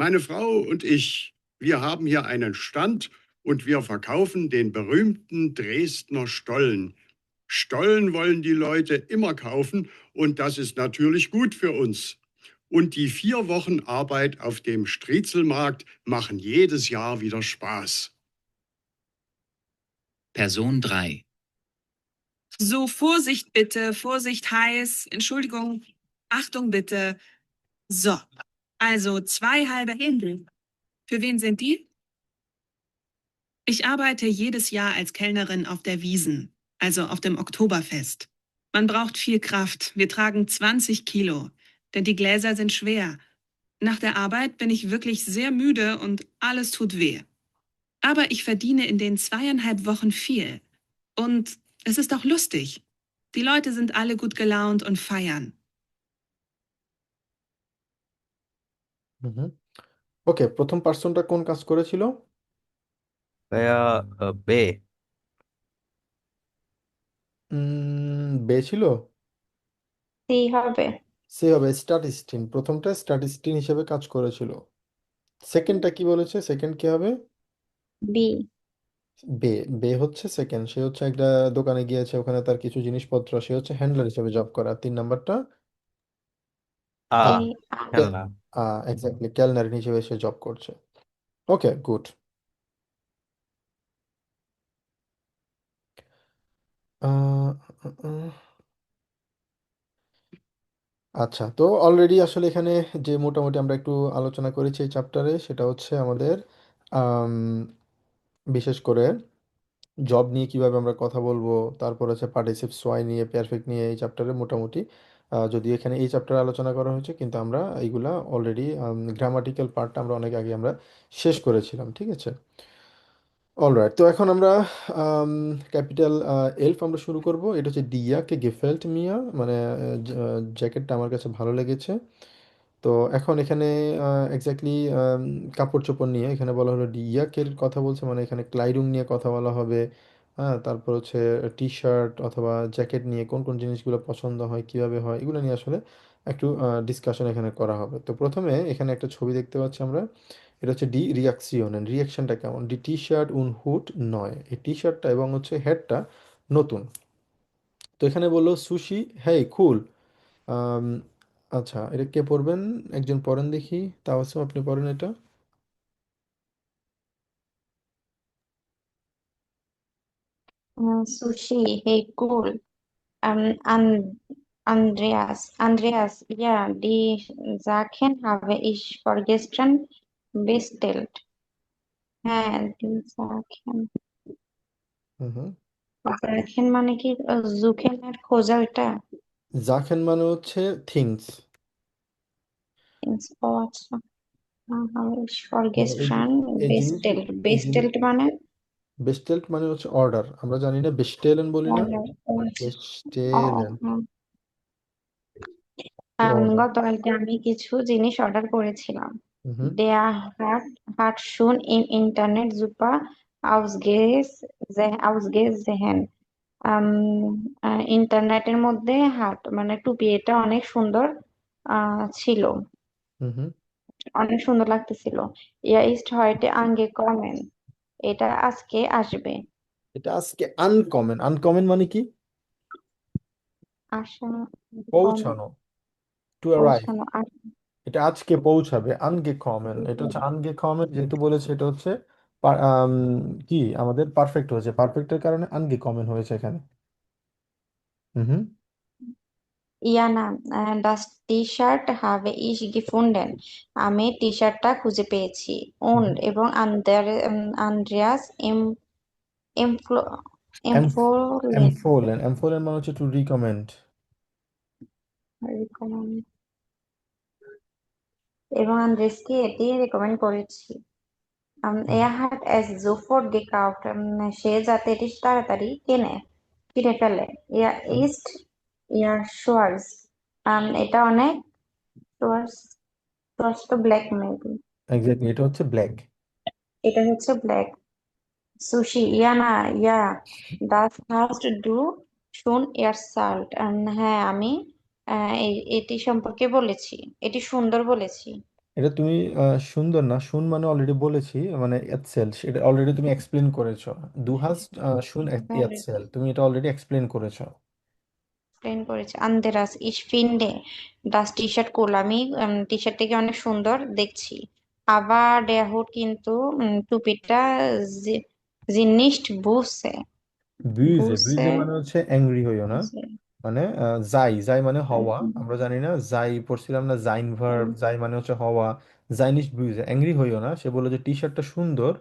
Meine Frau und ich, wir haben hier einen Stand und wir verkaufen den berühmten Dresdner Stollen. Stollen wollen die Leute immer kaufen und das ist natürlich gut für uns. Und die 4 Wochen Arbeit auf dem Striezelmarkt machen jedes Jahr wieder Spaß. Person 3. So, Vorsicht bitte, Vorsicht heiß, Entschuldigung, Achtung bitte. So, also 2 halbe Händel. Für wen sind die? Ich arbeite jedes Jahr als Kellnerin auf der Wiesn, also auf dem Oktoberfest. Man braucht viel Kraft. Wir tragen 20 Kilo, denn die Gläser sind schwer. Nach der Arbeit bin ich wirklich sehr müde und alles tut weh. Aber ich verdiene in den 2,5 Wochen viel. Und es ist auch lustig. Die Leute sind alle gut gelaunt und feiern. হুম। ওকে, প্রথম পার্সনটা কোন কাজ করেছিল? ভাইয়া বে। বে ছিল? সি হবে। সে হবে স্ট্যাটিস্টিন, প্রথমটা স্ট্যাটিস্টিন হিসেবে কাজ করেছিল। সেকেন্ডটা কি বলেছে? সেকেন্ড কি হবে? বি। বে। বে হচ্ছে সেকেন্ড, সে হচ্ছে একটা দোকানে গিয়েছে, ওখানে তার কিছু জিনিসপত্র, সে হচ্ছে হ্যান্ডলার হিসেবে জব করে। আর 3 নাম্বারটা আ এ খেলনা। এক্স্যাক্টলি ক্যালনার হিসেবে সে জব করছে। ওকে, গুড। আচ্ছা, তো অলরেডি আসলে এখানে যে মোটামুটি আমরা একটু আলোচনা করেছি এই চ্যাপ্টারে, সেটা হচ্ছে আমাদের আম, বিশেষ করে জব নিয়ে কিভাবে আমরা কথা বলবো, তারপর হচ্ছে পার্টিসিপস ওয়াই নিয়ে, পারফেক্ট নিয়ে এই চ্যাপ্টারে মোটামুটি যদিও এখানে এই চ্যাপ্টারে আলোচনা করা হয়েছে, কিন্তু আমরা এইগুলা অলরেডি গ্রামাটিক্যাল পার্টটা আমরা অনেক আগে আমরা শেষ করেছিলাম, ঠিক আছে? অলরাইট, তো এখন আমরা ক্যাপিটাল এলফ আমরা শুরু করব। এটা হচ্ছে ডিয়া কে গেফেল্ট মিয়া, মানে জ্যাকেটটা আমার কাছে ভালো লেগেছে। তো এখন এখানে এক্স্যাক্টলি কাপড় চোপড় নিয়ে এখানে বলা হলো ইয়াকের কথা বলছে, মানে এখানে ক্লাইডুং নিয়ে কথা বলা হবে। হ্যাঁ, তারপর হচ্ছে টি শার্ট অথবা জ্যাকেট নিয়ে কোন কোন জিনিসগুলো পছন্দ হয়, কিভাবে হয়, এগুলো নিয়ে আসলে একটু ডিসকাশন এখানে করা হবে। তো প্রথমে এখানে একটা ছবি দেখতে পাচ্ছি আমরা, এটা হচ্ছে ডি রিয়াকশিওনেন, রিয়াকশনটা কেমন? ডি টি শার্ট উন হুড নয়, এই টি শার্টটা এবং হচ্ছে হেডটা নতুন। তো এখানে বললো সুশি হেই কুল। আম, আচ্ছা, এটা কে পড়বেন? একজন পড়েন দেখি, তাওয়াসুম আপনি পড়েন এটা। সুশি হে কুল। আন Andreas, ja, die Sachen habe ich vergessen bestellt. হ্যাঁ, die Sachen। হুম হুম। Sachen মানে কি? জুখেন আর খোঁজা ওইটা? জাখেন মানে হচ্ছে থিংস। ও আচ্ছা। habe ich মানে vergessen এই জিনিস bestellt। এই জিনিস bestellt মানে বেস্টেল্ট মানে হচ্ছে অর্ডার, আমরা জানি না বেস্টেলেন বলি না, order। ও আচ্ছা। ও, বেস্টেলেন হুম। অর্ডার। গতকালকে আমি কিছু জিনিস অর্ডার করেছিলাম। হুম হুম। Der hat schon im Internet super ausgesehen। ইন্টারনেটের মধ্যে হাট মানে টুপি, এটা অনেক সুন্দর ছিল, হুম হুম। অনেক সুন্দর লাগতেছিল। Er ist heute angekommen। এটা আজকে আসবে। এটা আজকে আনকমন, আনকমন মানে কি? আসা, পৌঁছানো, টু অ্যারাইভ। পৌঁছানো। এটা আজকে পৌঁছাবে, আনগেকমেন। এটা হচ্ছে আনগেকমেন, যেহেতু বলেছে এটা হচ্ছে কি আমাদের পারফেক্ট হয়েছে, পারফেক্টের কারণে আনগেকমেন হয়েছে এখানে। হুম হুম। Iyana, das T-Shirt habe ich gefunden। আমি টি শার্টটা খুঁজে পেয়েছি। হুম Und এবং আন্দ্রেয়াস emplo- empfohlen। এমফোলেন, এমফোলেন মানে হচ্ছে টু রিকমেন্ড। এবং আন্দ্রেসকে এটি রেকমেন্ড করেছি। Er hat es sofort gekauft। সে যাতে এটি তাড়াতাড়ি কিনে ফেলে। Er ist eher schwarz। এটা অনেক schwarz, schwarz তো ব্ল্যাক মেবি। এক্স্যাক্টলি, এটা হচ্ছে ব্ল্যাক। এটা হচ্ছে ব্ল্যাক। সুশি, ইয়া, das hast du schon erzählt। হ্যাঁ, আমি এটি সম্পর্কে বলেছি, এটি সুন্দর বলেছি। এটা তুমি সুন্দর না, শুন মানে অলরেডি বলেছি, মানে এতসেল, এটা অলরেডি তুমি এক্সপ্লেন করেছো। দু হাস্ট শুন এতসেল, তুমি এটা অলরেডি এক্সপ্লেন করেছো। এক্সপ্লেন করেছে। আন্দেরাস ইস ফিন্ডে ডাস টি শার্ট কুল, আমি টি শার্টটিকে অনেক সুন্দর দেখছি। আবার ডেহুড কিন্তু টুপিটা জিনিসট বুসে ব্রুজে, বুসে ব্রুজে মানে হচ্ছে অ্যাংরি হইও না, বুসে মানে যাই, যাই মানে হওয়া, আমরা জানি না যাই পড়ছিলাম না, জাইন ভার্ব, যাই মানে হচ্ছে হওয়া। জাইনিস ব্রুজে, অ্যাংরি হইও না, সে বলে যে টি শার্টটা সুন্দর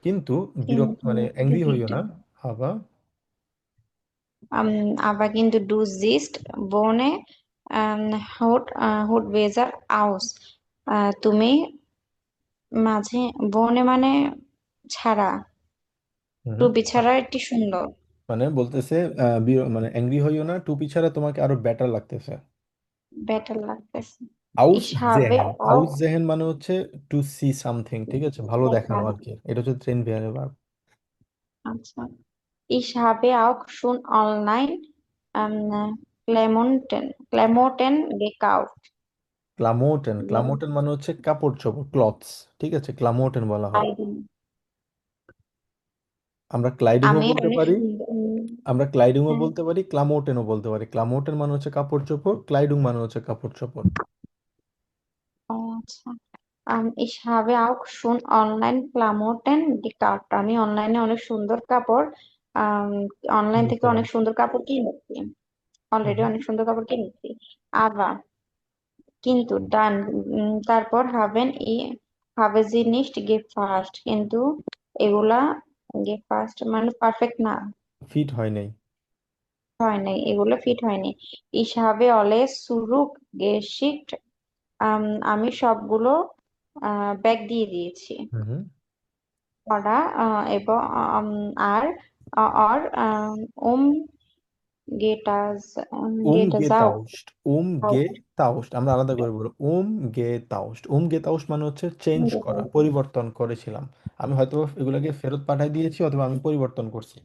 কিন্তু বিরক্ত, কিন্তু মানে অ্যাংরি হইও টুপিটা না। আবার আবার কিন্তু ডু জিস্ট বোনে হুড হুড বেজার আউস, তুমি মাঝে বনে মানে ছাড়া, হুম, টুপি ছাড়া একটি সুন্দর, মানে বলতেছে মানে অ্যাংরি হইও না, টুপি ছাড়া তোমাকে আরো বেটার লাগতেছে। বেটার লাগতেছে। আউস Ich habe জেহেন, আউস auch জেহেন মানে হচ্ছে টু সি সামথিং, ঠিক আছে, ভালো দেখানো দেখা, আর কি, এটা হচ্ছে ট্রেন ভার্ব। আচ্ছা। Ich habe auch schon online Klamotten gekauft. ক্লামোটেন, ক্লামোটেন মানে হচ্ছে কাপড় চোপড়, ক্লথস, ঠিক আছে, ক্লামোটেন বলা হয়। আমরা ক্লাইডিংও আমি বলতে অনেক পারি, সুন্দর আমরা ক্লাইডিংও হ্যাঁ, বলতে পারি, ক্লামোটেনও বলতে পারি। ক্লামোটেন মানে হচ্ছে কাপড় চোপড়, ক্লাইডিং মানে হচ্ছে কাপড় চোপড়। ও আচ্ছা। Ich habe auch schon online Klamotten gekauft. আমি অনলাইনে অনেক সুন্দর কাপড়, অনলাইন থেকে বুঝতে অনেক পারছি। সুন্দর কাপড় কিনেছি, অলরেডি হুম। অনেক সুন্দর কাপড় কিনেছি। আবার কিন্তু ডান, তারপর হবে জি নিস্ট গিভ ফার্স্ট, কিন্তু এগুলা গিভ ফার্স্ট মানে পারফেক্ট না, ফিট হয় নাই। হয় নাই, এগুলো ফিট হয়নি। ইস হবে অলেস সুরুক গেশিট, আমি সবগুলো ব্যাগ দিয়ে দিয়েছি। হুম। ওরা এবং আর আর ওম গেটাজ গেটাজ আউট তাউস্ট, তাউস্ট আমরা আলাদা করে বলবো। তাউস্ট, তাউস্ট মানে হচ্ছে চেঞ্জ করা, পরিবর্তন করেছিলাম। আমি হয়তো এগুলোকে ফেরত পাঠিয়ে দিয়েছি, অথবা আমি পরিবর্তন করছি।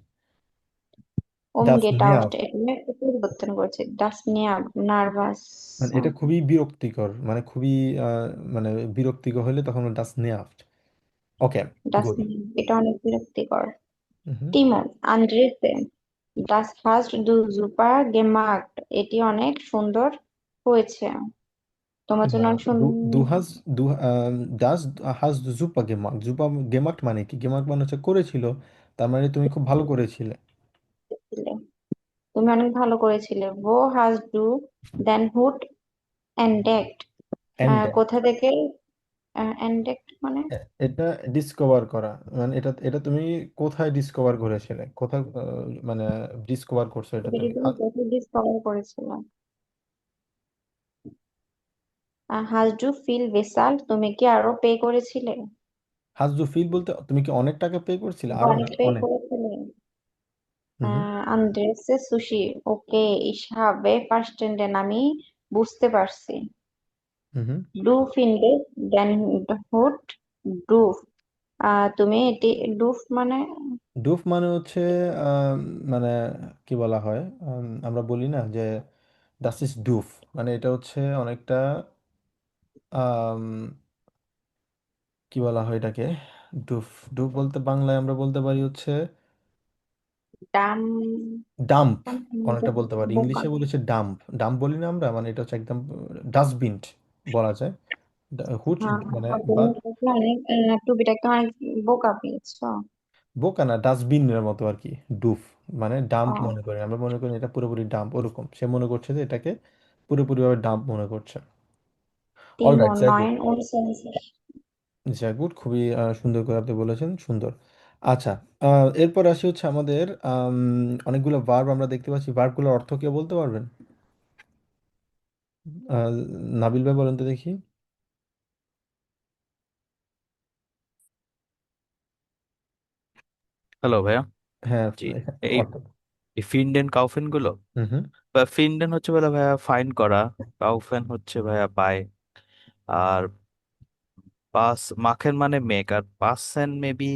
ডাস গেট আউট, নেয়ার, এখানে একটু পরিবর্তন করেছে। ডাস নিয়ে নার্ভাস, মানে এটা খুবই বিরক্তিকর, মানে খুবই আহ, মানে বিরক্তিকর হলে তখন ডাস নেয়ার। ওকে, ডাস গুড। এটা অনেক বিরক্তিকর। টিমন আন্দ্রেসে ডাস হাস্ট ডু জুপার গেমার্কড, এটি অনেক সুন্দর হয়েছে, তোমার জন্য না, অনেক দু সুন্দর। দু হাজ দু ডাস হাজ জুপা গেমার্ক, গেমার্ক মানে কি? গেমার্ক মানে হচ্ছে করেছিল, তার মানে তুমি খুব ভালো করেছিলে। তুমি অনেক ভালো করেছিলে। ও হাজ ডু দেন হুড এন্ডেক্ট, এন্ড কোথা থেকে এন্ডেক্ট মানে এটা ডিসকভার করা, মানে এটা এটা তুমি কোথায় ডিসকভার করেছিলে, কোথায় মানে ডিসকভার করছো এটা এটি তুমি। তুমি কোথায় ডিসকভার করেছিলে। হাজ ডু ফিল ভেসাল, তুমি কি আরো পে করেছিলে, হাজ ডু ফিল বলতে তুমি কি অনেক টাকা পে করছিলে? আরো না, অনেক পে অনেক। করেছিলে। হুম। আন্দ্রেসে সুশি, ওকে ইসহাবে পার্সেন্টেন, আমি বুঝতে পারছি। হুম। ডু ফিন্ডে দেন হুড ডুফ, তুমি এটি ডুফ মানে ডুফ মানে হচ্ছে আম, মানে কি বলা হয়, আমরা বলি না যে ডাস ইজ ডুফ, মানে এটা হচ্ছে অনেকটা আম, কি বলা হয় এটাকে, ডুফ। ডুফ বলতে বাংলায় আমরা বলতে পারি হচ্ছে ডাম, ডাম্প, অনেকটা বোকা বলতে পারি। বোকা। ইংলিশে বলেছে ডাম্প, ডাম্প বলি না আমরা, মানে এটা হচ্ছে একদম ডাস্টবিন বলা যায়। হুট হ্যাঁ, মানে আর বা তুমি এটাকে অনেক টুপিটাকে অনেক বোকা পেয়েছো। বোকা না, ডাস্টবিনের মতো আর কি। ডুফ মানে ডাম্প ও, মনে করি, আমরা মনে করি এটা পুরোপুরি ডাম্প, ওরকম সে মনে করছে যে এটাকে পুরোপুরিভাবে ডাম্প মনে করছে। অলরাইট, তিমন জ্যাগুড, নয়ন und সেন্সেস। জ্যাগুড, খুবই সুন্দর করে আপনি বলেছেন, সুন্দর। আচ্ছা, এরপর আসি হচ্ছে আমাদের অনেকগুলো ভার্ব আমরা দেখতে পাচ্ছি, ভার্বগুলোর অর্থ কেউ বলতে পারবেন? আহ, নাবিল ভাই বলেন তো দেখি। হ্যালো ভাইয়া। হ্যাঁ, জি, এই অর্থ। এই ফিনডেন কাউফেন গুলো, হুম হুম। বা ফিনডেন হচ্ছে বলে ভাইয়া ফাইন করা, কাউফেন হচ্ছে ভাইয়া বাই, আর পাস মাখেন মানে মেক, আর পাসেন মেবি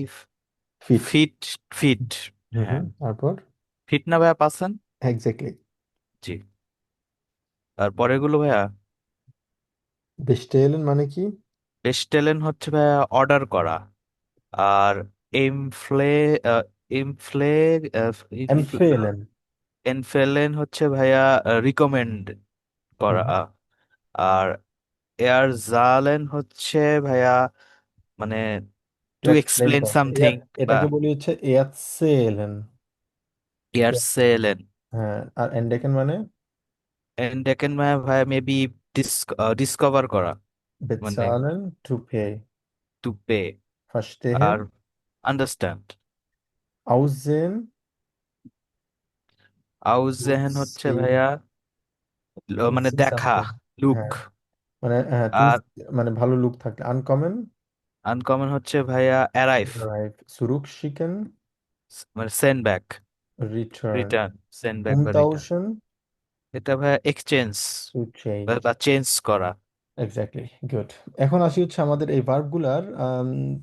ফিট। Fit, fit. হুম হ্যাঁ, হুম, তারপর ফিট না ভাইয়া পাসেন। এক্স্যাক্টলি। জি, আর পরের গুলো ভাইয়া বেস্টেলেন মানে কি? বেস্টেলেন হচ্ছে ভাইয়া অর্ডার করা। আর এমফ্লে এমফ্লে এমফেলেন। এনফেলেন হচ্ছে ভাইয়া রিকমেন্ড করা। হুম। আর এয়ার জালেন হচ্ছে ভাইয়া মানে টু এটা এক্সপ্লেন এক্সপ্লেন করা, সামথিং বা এটাকে বলি হচ্ছে এয়ারসেলেন। এয়ারসেলেন। হ্যাঁ, আর এন্ডেকেন মানে এন্ডেকেন ভাইয়া মেবি ডিসকভার করা, মানে বেজালেন টু পে, টু পে। ভার্স্টেহেন, আর আন্ডারস্ট্যান্ড। আউসেন, আউজেহেন হচ্ছে সি, ভাইয়া মানে সি দেখা, সামথিং। লুক। হ্যাঁ, মানে হ্যাঁ টু, আর মানে ভালো লুক থাকলে। আনকমন, আনকমন হচ্ছে ভাইয়া অ্যারাইভ, রাইট। সুরুক শিকেন, মানে send back, return. Return, send back বা রিটার্ন। উমতাউসেন, এটা ভাইয়া এক্সচেঞ্জ টু চেঞ্জ। বা চেঞ্জ করা। Exactly, good. এখন আসি হচ্ছে আমাদের এই ভার্বগুলার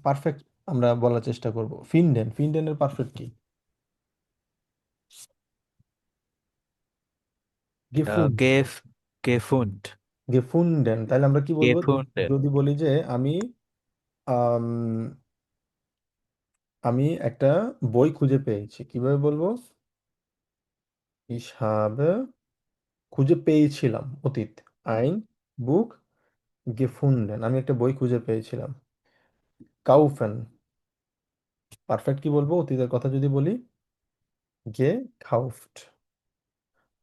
পারফেক্ট আমরা বলার চেষ্টা করব। ফিনডেন, ফিনডেনের পারফেক্ট কি? গেফুন্ডেন। গেফ, গেফুন্ড, গেফুন্ডেন, তাহলে আমরা কি বলবো? গেফুন্ডেন। যদি বলি যে আম, আমি একটা বই খুঁজে পেয়েছি, কিভাবে বলবো? হিসাবে খুঁজে পেয়েছিলাম, অতীত। আইন বুক গেফুন্ডেন, আমি একটা বই খুঁজে পেয়েছিলাম। কাউফেন, পারফেক্ট কি বলবো অতীতের কথা যদি বলি? গে খাউফট।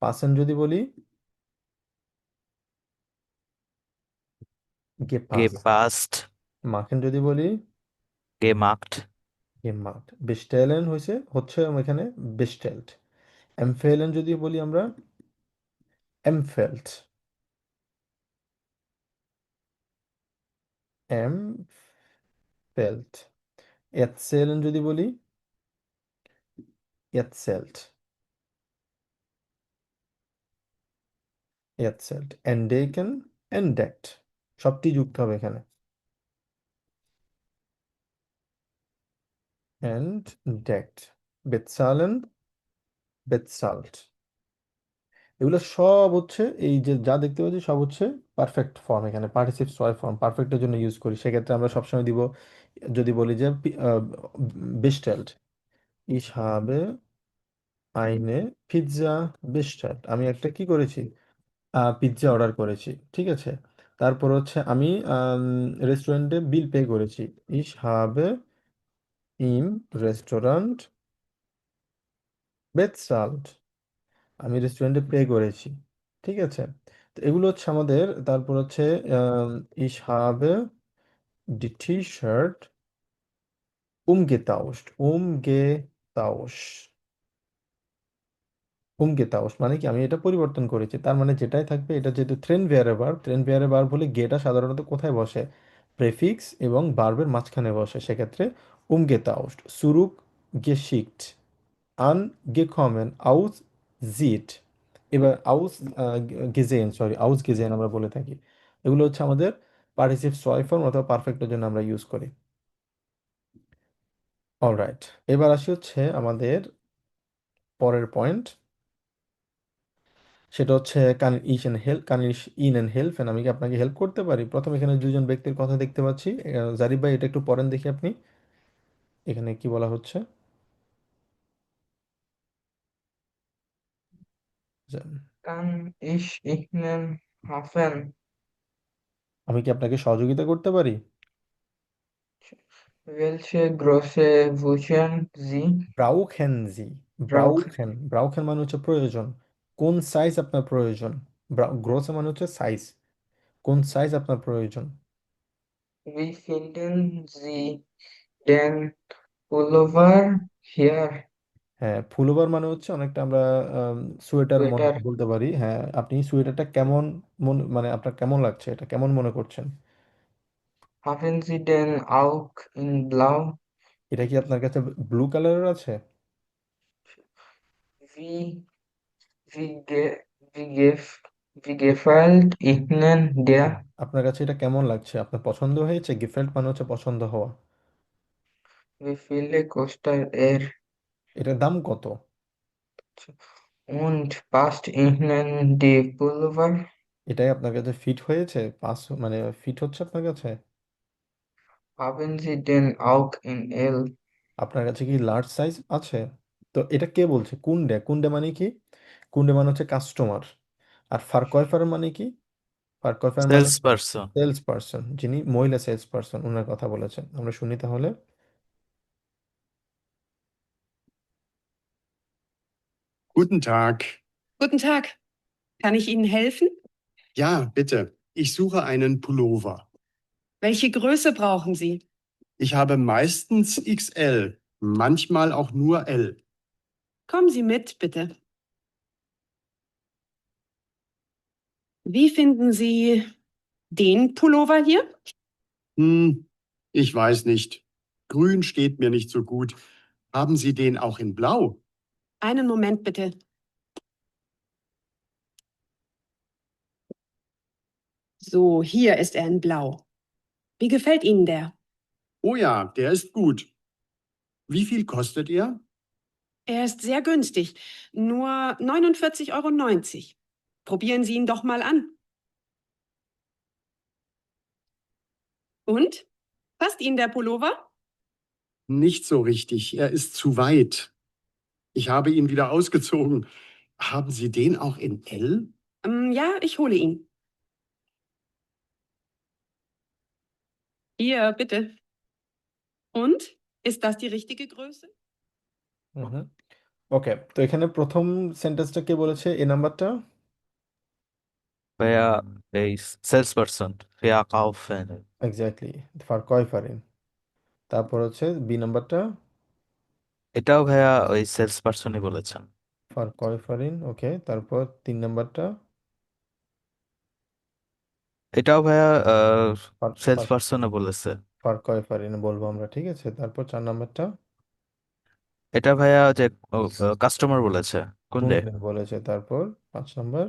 পাসেন যদি বলি গে পাস। গেপাস্ট, মাখেন যদি বলি গেমাক্ট, গে মার্কড। বেস্টেলেন হচ্ছে এখানে বেস্টেলড। এমফেলেন যদি বলি আমরা এমফেল্ট। M felt. এটসেলেন যদি বলি এটসেল্ট। এটসেল্ট। এন্ডেকেন এন্ডেক্ট, সবটি যুক্ত হবে এখানে। এন্ডেক্ট। বেটসালেন বেটসাল্ট। এগুলো সব হচ্ছে এই যে যা দেখতে পাচ্ছি সব হচ্ছে পারফেক্ট ফর্ম, এখানে পার্টিসিপ সয় ফর্ম পারফেক্টের জন্য ইউজ করি। সেক্ষেত্রে আমরা সবসময় দিব, যদি বলি যে বেস্টেলড। Ich habe eine Pizza bestellt, আমি একটা কি করেছি? পিৎজা অর্ডার করেছি, ঠিক আছে। তারপর হচ্ছে আমি রেস্টুরেন্টে বিল পে করেছি। Ich habe im Restaurant bezahlt, আমি রেস্টুরেন্টে পে করেছি, ঠিক আছে। তো এগুলো হচ্ছে আমাদের। তারপর হচ্ছে ich habe die T-Shirt umgetauscht, umgetauscht। umgetauscht মানে কি আমি এটা পরিবর্তন করেছি, তার মানে যেটাই থাকবে এটা যেহেতু ট্রেন ভেয়ারে ভার্ব হলে গেটা সাধারণত কোথায় বসে? প্রেফিক্স এবং ভার্বের মাঝখানে বসে। সেক্ষেত্রে umgetauscht, zurück geschickt, angekommen, aussieht। এবার gesehen, সরি ausgesehen আমরা বলে থাকি। এগুলো হচ্ছে আমাদের পার্টিসিপ সয় ফর্ম অথবা পারফেক্টের জন্য আমরা ইউজ করি। অলরাইট, এবার আসি হচ্ছে আমাদের পরের পয়েন্ট। সেটা হচ্ছে কান ইশ এন্ড হেল্প, কান ইশ ইন এন্ড হেল্প, আমি কি আপনাকে হেল্প করতে পারি? প্রথম এখানে দুজন ব্যক্তির কথা দেখতে পাচ্ছি। জারিফ ভাই, এটা একটু পড়েন দেখি আপনি, এখানে কি বলা হচ্ছে? যে- Kann ich Ihnen helfen? আমি কি আপনাকে সহযোগিতা করতে পারি? Welche Größe wünschen Sie? ব্রাউখেন জি, Brauchen ব্রাউখেন মানে হচ্ছে প্রয়োজন। কোন সাইজ আপনার প্রয়োজন? গ্রোসে মানে হচ্ছে সাইজ, কোন সাইজ আপনার প্রয়োজন? Wie finden Sie den Pullover hier? হ্যাঁ, ফুলওভার মানে হচ্ছে অনেকটা আমরা সোয়েটার মনে Sweater. বলতে পারি। হ্যাঁ, আপনি সোয়েটারটা কেমন মানে আপনার কেমন লাগছে, এটা কেমন মনে করছেন? Haben Sie den auch in Blau? এটা কি আপনার কাছে ব্লু কালারের আছে? Wie, wie, ge, wie, gef, wie gefällt Ihnen der? আপনার কাছে এটা কেমন লাগছে, আপনার পছন্দ হয়েছে? গিফেন্ট মানে হচ্ছে পছন্দ হওয়া। Wie viele kostet er? এটার দাম কত? Und passt Ihnen die Pullover? এটাই আপনার কাছে ফিট হয়েছে? পাস মানে ফিট হচ্ছে আপনার কাছে? Haben Sie den auch in L? আপনার কাছে কি লার্জ সাইজ আছে? তো এটা কে বলছে? কুন্ডে। কুন্ডে মানে কি? কুন্ডে মানে হচ্ছে কাস্টমার। আর ফারকয়ফার মানে কি? ফারকয়ফার মানে সেলস পারসন। সেলস পারসন, যিনি মহিলা সেলস পারসন, ওনার কথা বলেছেন। আমরা শুনি তাহলে। Guten Tag. Guten Tag. Kann ich Ihnen helfen? Ja, bitte. Ich suche einen Pullover. Welche Größe brauchen Sie? Ich habe meistens XL, manchmal auch nur L. Kommen Sie mit, bitte. Wie finden Sie den Pullover hier? Ich weiß nicht. Grün steht mir nicht so gut. Haben Sie den auch in Blau? Einen Moment, bitte. So, hier ist er in Blau. Wie gefällt Ihnen der? Oh ja, der ist gut. Wie viel kostet er? Er ist sehr günstig, nur 49,90 Euro. Probieren Sie ihn doch mal an. Und? Passt Ihnen der Pullover? Nicht so richtig. Er ist zu weit. Ich habe ihn wieder ausgezogen. Haben Sie den auch in L? Ja, ich hole ihn. Hier, bitte. Und? Ist das die richtige Größe? হুম। ওকে, তো এখানে প্রথম সেন্টেন্সটা কে বলেছে? এ নাম্বারটা? ভাইয়া এই সেলস পারসন verkaufen। এক্স্যাক্টলি, ফারকয়ফারিন। তারপর হচ্ছে বি নাম্বারটা? এটাও ভাইয়া ওই সেলস পারসনই বলেছেন। ফারকয়ফারিন, ওকে। তারপর 3 নাম্বারটা? এটাও ভাইয়া ফার সেলস ফার পারসনে বলেছে। ফারকয়ফারিন বলবো আমরা, ঠিক আছে। তারপর 4 নাম্বারটা? এটা ভাইয়া যে কাস্টমার বলেছে কোনডে। কুন্ডে বলেছে। তারপর 5 নাম্বার?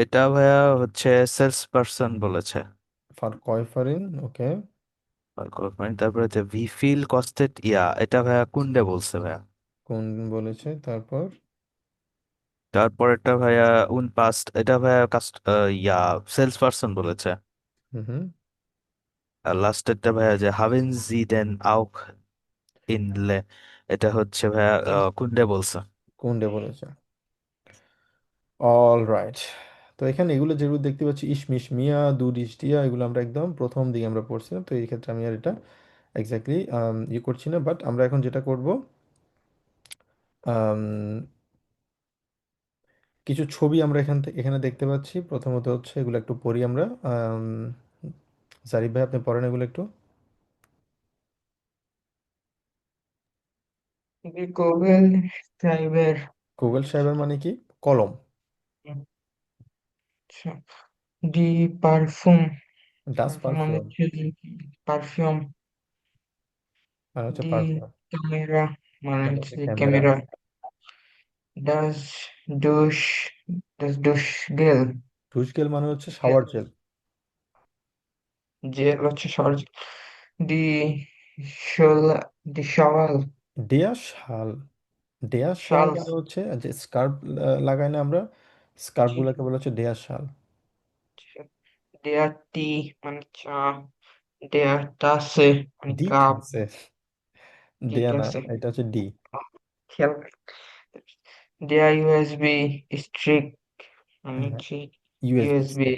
এটা ভাইয়া হচ্ছে সেলস পারসন বলেছে। ফারকয়ফারিন, ওকে। তারপরে হচ্ছে ভি ফিল কস্টেড ইয়া, এটা ভাইয়া কোনডে বলছে ভাইয়া। কোন বলেছে। তারপর তারপর এটা ভাইয়া উন পাস্ট, এটা ভাইয়া ইয়া সেলস পারসন বলেছে। হুম হুম আর লাস্টেরটা ভাইয়া যে হাভেন জি দেন আউক ইনলে, এটা হচ্ছে ভাইয়া কুন্ডে বলছে। কুন্ডে বলেছে। All right. তো এখানে এগুলো যেগুলো দেখতে পাচ্ছি, ইশমিশ মিয়া, দুড ইশটিয়া, এগুলো আমরা একদম প্রথম দিকে আমরা পড়ছিলাম। তো এই ক্ষেত্রে আমি আর এটা এক্স্যাক্টলি ইয়ে করছি না। বাট আমরা এখন যেটা করব, আম, কিছু ছবি আমরা এখানে দেখতে পাচ্ছি। প্রথমত হচ্ছে এগুলো একটু পড়ি আমরা। জারিফ ভাই, আপনি পড়েন এগুলো একটু। কোবেল সাহেবের গুগল সাহেবের মানে কি? কলম। ডি পারফিউম, ডাস মানে পারফিউম, হচ্ছে পারফিউম। মানে হচ্ছে ডি পারফিউম, ক্যামেরা, মানে মানে হচ্ছে হচ্ছে ক্যামেরা। ক্যামেরা। ডাস ডুশ, ডুশ গেল, ডুশ গেল মানে হচ্ছে শাওয়ার জেল। জেল হচ্ছে সর। ডি শোল, ডি সওয়াল, ডেয়া শাল। ডেয়া শাল শাল। মানে হচ্ছে যে স্কার্ফ লাগাই না আমরা, স্কার্ফ গুলাকে বলা হচ্ছে ডেয়া শাল। ডেয়ার টি মানে চা, ডেয়ার টাসে মানে ডি কাপ, আছে, ঠিক ডেয়া না, আছে। এটা হচ্ছে ডি। খেয়াল, ডেয়ার ইউএসবি স্ট্রিক মানে হচ্ছে ইউএসবি। ইউএসবি।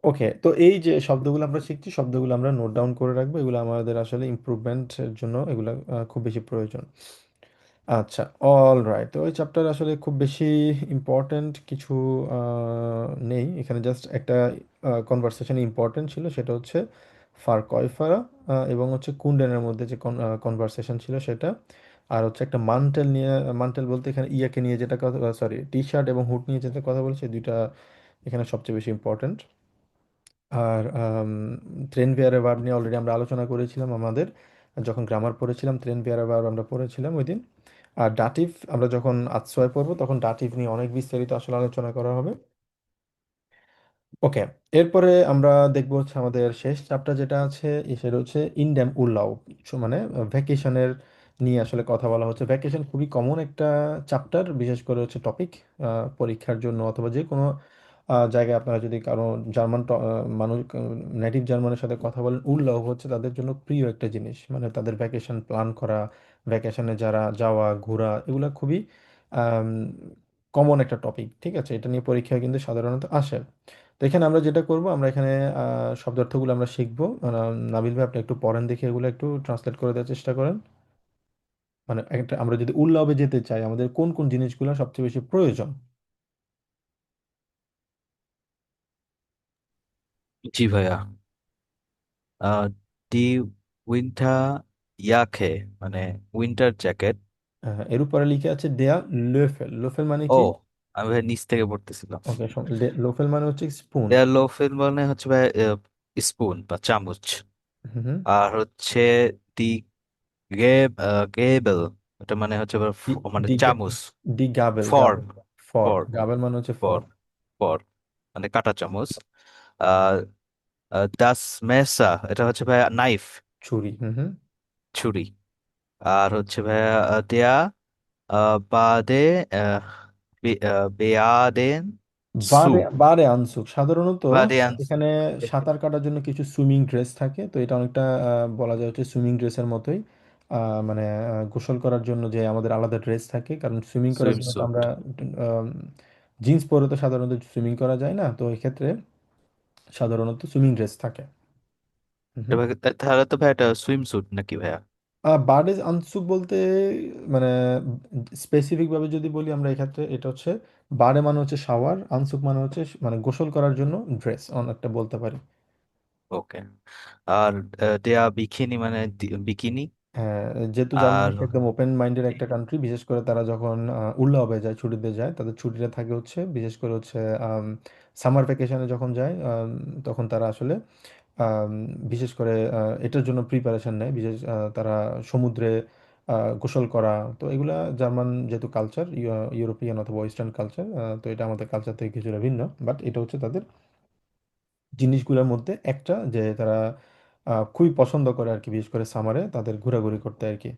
ওকে, তো এই যে শব্দগুলো আমরা শিখছি, শব্দগুলো আমরা নোট ডাউন করে রাখবো। এগুলো আমাদের আসলে ইমপ্রুভমেন্টের জন্য এগুলো খুব বেশি প্রয়োজন। আচ্ছা, অল রাইট। তো ওই চ্যাপ্টার আসলে খুব বেশি ইম্পর্ট্যান্ট কিছু নেই এখানে। জাস্ট একটা কনভারসেশন ইম্পর্ট্যান্ট ছিল, সেটা হচ্ছে ফারকয়ফারা এবং হচ্ছে কুন্ডেনের মধ্যে যে কনভারসেশন ছিল সেটা। আর হচ্ছে একটা মান্টেল নিয়ে, মান্টেল বলতে এখানে ইয়াকে নিয়ে যেটা কথা, সরি, টি শার্ট এবং হুড নিয়ে যেটা কথা বলছে, এই দুইটা এখানে সবচেয়ে বেশি ইম্পর্ট্যান্ট। আর ট্রেন ভেয়ারের ভার্ব নিয়ে অলরেডি আমরা আলোচনা করেছিলাম আমাদের যখন গ্রামার পড়েছিলাম। ট্রেন ভেয়ারের ভার্ব আমরা পড়েছিলাম ওই দিন। আর ডাটিভ আমরা যখন আশ্রয় পড়বো তখন ডাটিভ নিয়ে অনেক বিস্তারিত আসলে আলোচনা করা হবে। ওকে, এরপরে আমরা দেখবো হচ্ছে আমাদের শেষ চ্যাপ্টার যেটা আছে, সেটা হচ্ছে ইনডেম উল্লাও, মানে ভ্যাকেশনের নিয়ে আসলে কথা বলা হচ্ছে। ভ্যাকেশন খুবই কমন একটা চ্যাপ্টার, বিশেষ করে হচ্ছে টপিক পরীক্ষার জন্য অথবা যে কোনো জায়গায় আপনারা যদি কারো জার্মান মানুষ, নেটিভ জার্মানের সাথে কথা বলেন, উল্লাহ হচ্ছে তাদের জন্য প্রিয় একটা জিনিস, মানে তাদের ভ্যাকেশন প্ল্যান করা, ভ্যাকেশনে যারা যাওয়া ঘোরা, এগুলো খুবই কমন একটা টপিক। ঠিক আছে, এটা নিয়ে পরীক্ষায় কিন্তু সাধারণত আসে। তো এখানে আমরা যেটা করব, আমরা এখানে শব্দার্থগুলো আমরা শিখবো। নাবিল ভাই, আপনি একটু পড়েন দেখি, এগুলো একটু ট্রান্সলেট করে দেওয়ার চেষ্টা করেন। মানে একটা আমরা যদি উল্লাবে যেতে চাই, আমাদের কোন কোন জিনিসগুলো সবচেয়ে বেশি প্রয়োজন? জি ভাইয়া। আহ দি উইন্টার ইয়াকে, মানে উইন্টার জ্যাকেট। এর উপরে লিখে আছে দেয়া লোফেল। লোফেল মানে ও, কি? আমি ভাই নিচ থেকে পড়তেছিলাম। ওকে, লোফেল মানে হচ্ছে স্পুন। দেয়ার লোফেল মানে হচ্ছে ভাই স্পুন বা চামচ। হুম হুম। আর হচ্ছে দি গেবেল, এটা মানে হচ্ছে আবার ডি মানে ডি চামচ। ডি গাবেল। ফর্ক। গাবেল ফর্ক। ফর্ক। গাবেল মানে হচ্ছে ফর্ক। ফর্ক। ফর্ক মানে কাঁটা চামচ। আর দাস মেসা, এটা হচ্ছে ভাই নাইফ, ছুরি। হুম হুম। ছুরি। আর হচ্ছে ভাই দেয়া বাদে বেয়াদেন সু, বারে বারে আনসুক সাধারণত বাদে আনসু। এখানে সাঁতার কাটার জন্য কিছু সুইমিং ড্রেস থাকে, তো এটা অনেকটা বলা যায় হচ্ছে সুইমিং ড্রেসের মতোই। মানে গোসল করার জন্য যে আমাদের আলাদা ড্রেস থাকে, কারণ সুইমিং করার সুইম জন্য তো স্যুট। আমরা জিন্স পরে তো সাধারণত সুইমিং করা যায় না, তো এই ক্ষেত্রে সাধারণত সুইমিং ড্রেস থাকে। হুম হুম। তাহলে তো ভাই এটা সুইম স্যুট নাকি ভাইয়া? বার্ডেজ আনসুক বলতে মানে স্পেসিফিক ভাবে যদি বলি আমরা এক্ষেত্রে, এটা হচ্ছে বারে মানে হচ্ছে শাওয়ার, আনসুক মানে হচ্ছে মানে গোসল করার জন্য ড্রেস অনেকটা বলতে পারি। ওকে। আর দেয়া বিকিনি মানে বিকিনি। হ্যাঁ, যেহেতু জার্মানি আর হচ্ছে একদম ওপেন মাইন্ডের একটা কান্ট্রি, বিশেষ করে তারা যখন উল্লাবে যায়, ছুটিতে যায়, তাদের ছুটিটা থাকে হচ্ছে বিশেষ করে হচ্ছে সামার ভ্যাকেশনে যখন যায়, তখন তারা আসলে আম, বিশেষ করে এটার জন্য প্রিপারেশন নেয়। তারা সমুদ্রে গোসল করা, তো এগুলা জার্মান যেহেতু কালচার, ইউরোপিয়ান অথবা ওয়েস্টার্ন কালচার, তো এটা আমাদের কালচার থেকে কিছুটা ভিন্ন, বাট এটা হচ্ছে তাদের জিনিসগুলোর মধ্যে একটা, যে তারা খুবই পছন্দ করে আর কি, বিশেষ করে সামারে তাদের ঘোরাঘুরি করতে আর কি।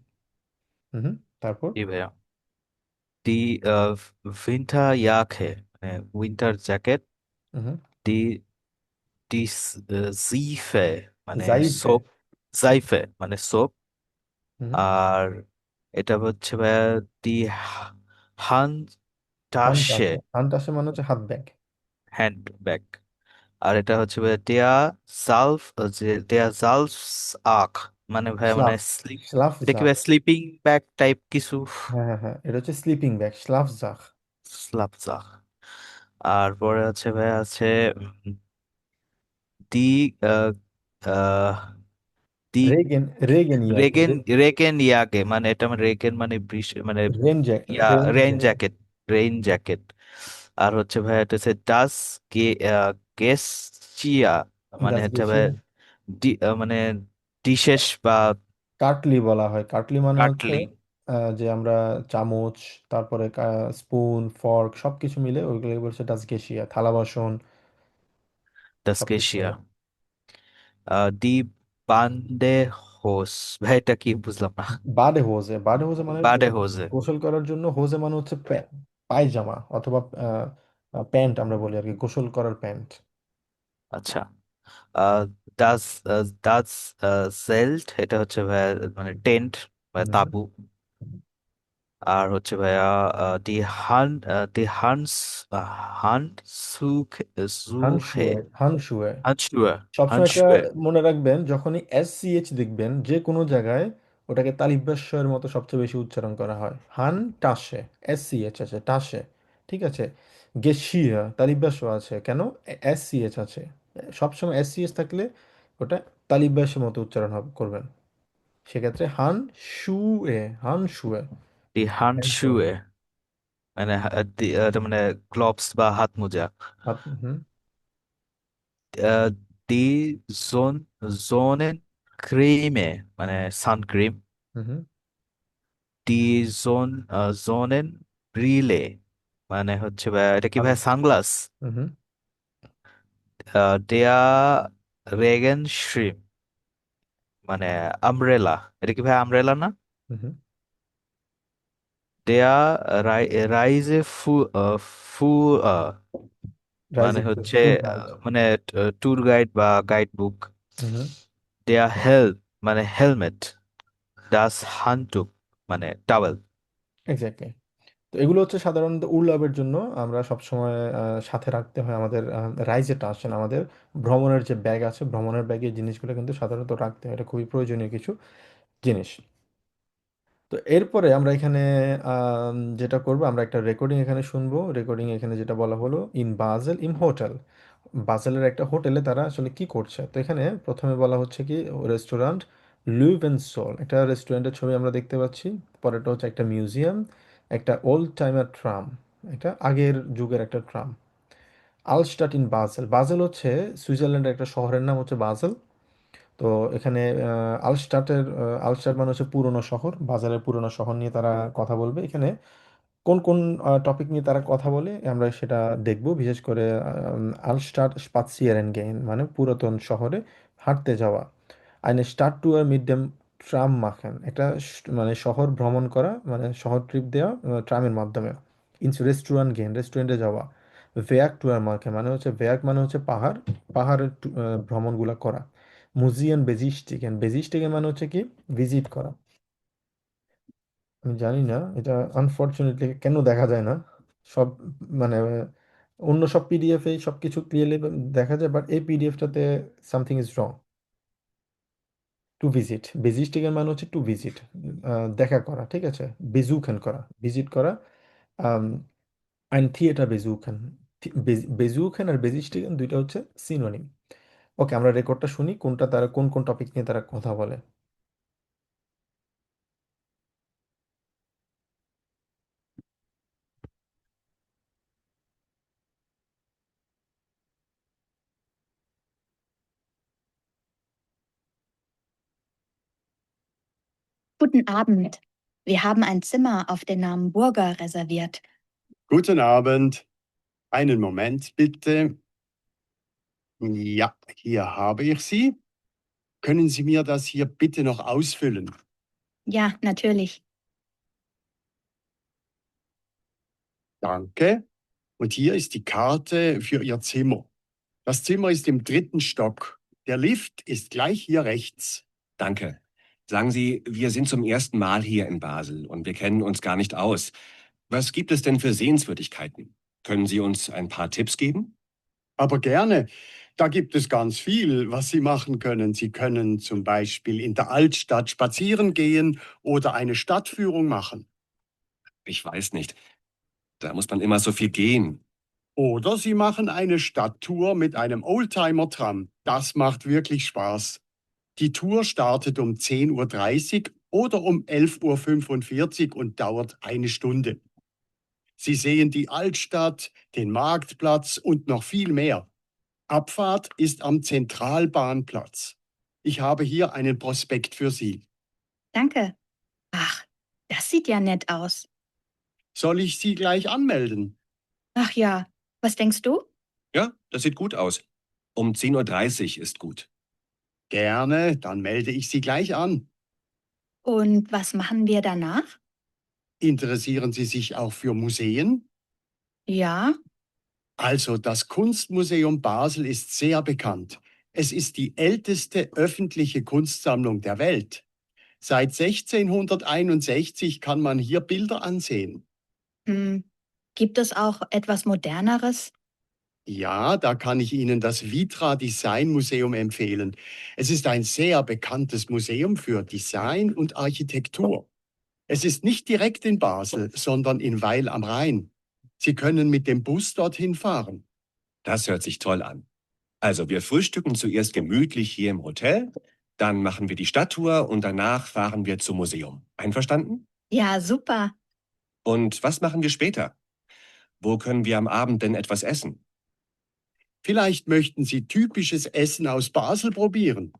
হুম হুম। তারপর জি ভাইয়া। দি উইন্টার ইয়াকে মানে উইন্টার জ্যাকেট। হুম হুম। দি দি জিফে মানে জাইফে। সোপ। জাইফে মানে সোপ। হুম হুম। আর এটা হচ্ছে ভাইয়া দি হান টাসে, হানটাসে। হানটাসে মানে হচ্ছে হাত ব্যাগ। Hand bag. আর এটা হচ্ছে ভাইয়া দেয়া জালফ, যে দেয়া জালফ আখ, মানে ভাইয়া মানে স্লাফ। স্লিপ। স্লাফ এটা কি জাক। ভাই স্লিপিং ব্যাগ টাইপ কিছু? হ্যাঁ হ্যাঁ হ্যাঁ, এটা হচ্ছে স্লিপিং ব্যাগ, স্লাফ জাক। স্লাপ জাক। আর পরে আছে ভাইয়া আছে দি আহ, আহ, দি রেগেন। রেগেন ইয়াকে। রেগেন। রেগেন ইয়াকে মানে এটা মানে রেগেন মানে মানে রেন জ্যাকেট। ইয়া rain rain jacket. Jacket. Rain jacket. আর হচ্ছে ভাই এটা হচ্ছে ডাস গে গেসচিয়া, মানে দাস হচ্ছে ভাই গেছিয়া। মানে ডিশেস বা কাটলি বলা হয়। কাটলি মানে হচ্ছে কাটলি। যে আমরা চামচ, তারপরে স্পুন, ফর্ক সবকিছু মিলে ওইগুলো বলছে ডাস গেসিয়া, থালা বাসন ডাস সবকিছু গেসিয়া। মিলে। দি বান্ডে হোস, ভাই এটা কি বুঝলাম না। বাডে হোজে। বাডে হোজে মানে বাডে হোসে। গোসল করার জন্য। হোজে মানে হচ্ছে পায়জামা অথবা প্যান্ট আমরা বলি আর কি, গোসল করার প্যান্ট। আচ্ছা। আহ ডাস ডাস জেল্ট, এটা হচ্ছে ভাইয়া মানে টেন্ট বা হুম তাঁবু। আর হচ্ছে ভাইয়া দি হান দি হান্স হান সুখে সুখে হানশুয়ে। হানশুয়ে। হানসুয়া। সবসময় একটা হানসুয়ে। মনে রাখবেন, যখনই SCH দেখবেন যে কোনো জায়গায়, ওটাকে তালিব্যাস্বরের মতো সবচেয়ে বেশি উচ্চারণ করা হয়। হান টাসে, SCH আছে টাসে। ঠিক আছে। গেশিয়া তালিব্যাস্য আছে কেন? SCH আছে। সবসময় SCH থাকলে ওটা তালিব্যাস্যের মতো উচ্চারণ করবেন। সেক্ষেত্রে হান শুয়ে। হান শুয়ে। দি হ্যান্ডশুয়ে। হানসুয়ে মানে এটা মানে গ্লোভস বা হাত মোজা। হাত। হুম আহ, দি জোন জোনেন ক্রিমে মানে সানক্রিম। হুম হুম। দি জোন জোনেন ব্রিলে মানে হচ্ছে ভাই এটা কি আলো। ভাই সানগ্লাস। হুম হুম। দেয়া রেগেন শ্রিম মানে আমব্রেলা, এটা কি ভাই আমব্রেলা না? হুম হুম। দেয়া রাইজে ফু ফু মানে রাইজের হচ্ছে ট্যুর গাইড। মানে ট্যুর গাইড বা গাইড বুক। হুম। দেয়ার হেল্প মানে হেলমেট, ডাস হান্টুক মানে টাওয়েল। এক্স্যাক্টলি। তো এগুলো হচ্ছে সাধারণত উর্লাভের জন্য আমরা সবসময় সাথে রাখতে হয় আমাদের রাইজেটা আসেন আমাদের ভ্রমণের যে ব্যাগ আছে ভ্রমণের ব্যাগে এই জিনিসগুলো কিন্তু সাধারণত রাখতে হয়, এটা খুবই প্রয়োজনীয় কিছু জিনিস। তো এরপরে আমরা এখানে যেটা করব, আমরা একটা রেকর্ডিং এখানে শুনবো। রেকর্ডিং এখানে যেটা বলা হলো, ইন বাজেল ইন হোটেল, বাজেলের একটা হোটেলে তারা আসলে কি করছে। তো এখানে প্রথমে বলা হচ্ছে কি রেস্টুরেন্ট লুভ অ্যান্ড সোল, একটা রেস্টুরেন্টের ছবি আমরা দেখতে পাচ্ছি। পরেরটা হচ্ছে একটা মিউজিয়াম, একটা ওল্ড টাইমার ট্রাম, একটা আগের যুগের একটা ট্রাম। আলস্টাট ইন বাজেল, বাজেল হচ্ছে সুইজারল্যান্ডের একটা শহরের নাম হচ্ছে বাজেল। তো এখানে আলস্টাট মানে হচ্ছে পুরনো শহর, বাজারের পুরনো শহর নিয়ে তারা কথা বলবে। এখানে কোন কোন টপিক নিয়ে তারা কথা বলে আমরা সেটা দেখব। বিশেষ করে আলস্টাট স্পাৎসিয়ারেন গেইন মানে পুরাতন শহরে হাঁটতে যাওয়া। eine Stadttour mit dem Tram machen, একটা মানে শহর ভ্রমণ করা মানে শহর ট্রিপ দেওয়া ট্রামের মাধ্যমে। ইনস রেস্টুরেন্ট গেইন, রেস্টুরেন্টে যাওয়া। ভেয়াক টুয়ার মার্কে মানে হচ্ছে ভেয়াক মানে হচ্ছে পাহাড়, পাহাড়ের ভ্রমণগুলা করা। মুজিয়ান বেজিস্টিগেন, বেজিস্টিগেন মানে হচ্ছে কি ভিজিট করা। আমি জানি না এটা আনফরচুনেটলি কেন দেখা যায় না সব, মানে অন্য সব পিডিএফ এই সব কিছু ক্লিয়ারলি দেখা যায়, বাট এই পিডিএফটাতে something is wrong. To visit, বেজিস্টিগের মানে হচ্ছে টু ভিজিট, দেখা করা, ঠিক আছে। বেজুখান করা, ভিজিট করা। আইন থিয়েটার বেজুখান, বেজুখান আর বেজিস্টিগেন দুইটা হচ্ছে সিনোনিম। ওকে, আমরা রেকর্ডটা শুনি কোনটা তারা কোন কোন টপিক নিয়ে তারা কথা বলে। Guten Abend. Wir haben ein Zimmer auf den Namen Burger reserviert. Guten Abend. Einen Moment bitte. Ja, hier habe ich sie. Können Sie mir das hier bitte noch ausfüllen? Ja, natürlich. Danke. Und hier ist die Karte für Ihr Zimmer. Das Zimmer ist im 3. Stock. Der Lift ist gleich hier rechts. Danke. Sagen Sie, wir sind zum ersten Mal hier in Basel und wir kennen uns gar nicht aus. Was gibt es denn für Sehenswürdigkeiten? Können Sie uns ein paar Tipps geben? Aber gerne. Da gibt es ganz viel, was Sie machen können. Sie können zum Beispiel in der Altstadt spazieren gehen oder eine Stadtführung machen. Ich weiß nicht. Da muss man immer so viel gehen. Oder Sie machen eine Stadttour mit einem Oldtimer-Tram. Das macht wirklich Spaß. Die Tour startet um 10:30 Uhr oder um 11:45 Uhr und dauert eine Stunde. Sie sehen die Altstadt, den Marktplatz und noch viel mehr. Abfahrt ist am Zentralbahnplatz. Ich habe hier einen Prospekt für Sie. Danke. Ach, das sieht ja nett aus. Soll ich Sie gleich anmelden? Ach ja, was denkst du? Ja, das sieht gut aus. Um 10:30 Uhr ist gut. Gerne, dann melde ich Sie gleich an. Und was machen wir danach? Interessieren Sie sich auch für Museen? Ja, Also, das Kunstmuseum Basel ist sehr bekannt. Es ist die älteste öffentliche Kunstsammlung der Welt. Seit 1661 kann man hier Bilder ansehen. gibt es auch etwas Moderneres? Ja, da kann ich Ihnen das Vitra Design Museum empfehlen. Es ist ein sehr bekanntes Museum für Design und Architektur. Es ist nicht direkt in Basel, sondern in Weil am Rhein. Sie können mit dem Bus dorthin fahren. Das hört sich toll an. Also, wir frühstücken zuerst gemütlich hier im Hotel, dann machen wir die Stadttour und danach fahren wir zum Museum. Einverstanden? Ja, super. Und was machen wir später? Wo können wir am Abend denn etwas essen? Vielleicht möchten Sie typisches Essen aus Basel probieren.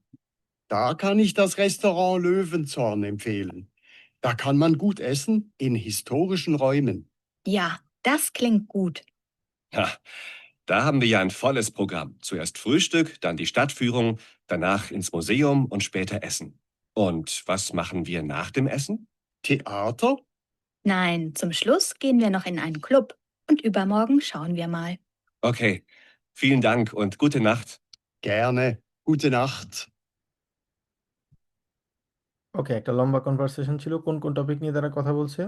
Da kann ich das Restaurant Löwenzorn empfehlen. Da kann man gut essen in historischen Räumen. Ja, das klingt gut. Ha, da haben wir ja ein volles Programm. Zuerst Frühstück, dann die Stadtführung, danach ins Museum und später Essen. Und was machen wir nach dem Essen? Theater? Nein, zum Schluss gehen wir noch in einen Club und übermorgen schauen wir mal. Okay, vielen Dank und gute Nacht. Gerne. Gute Nacht. ওকে, একটা লম্বা কনভারসেশন ছিল। কোন কোন টপিক নিয়ে তারা কথা বলছে?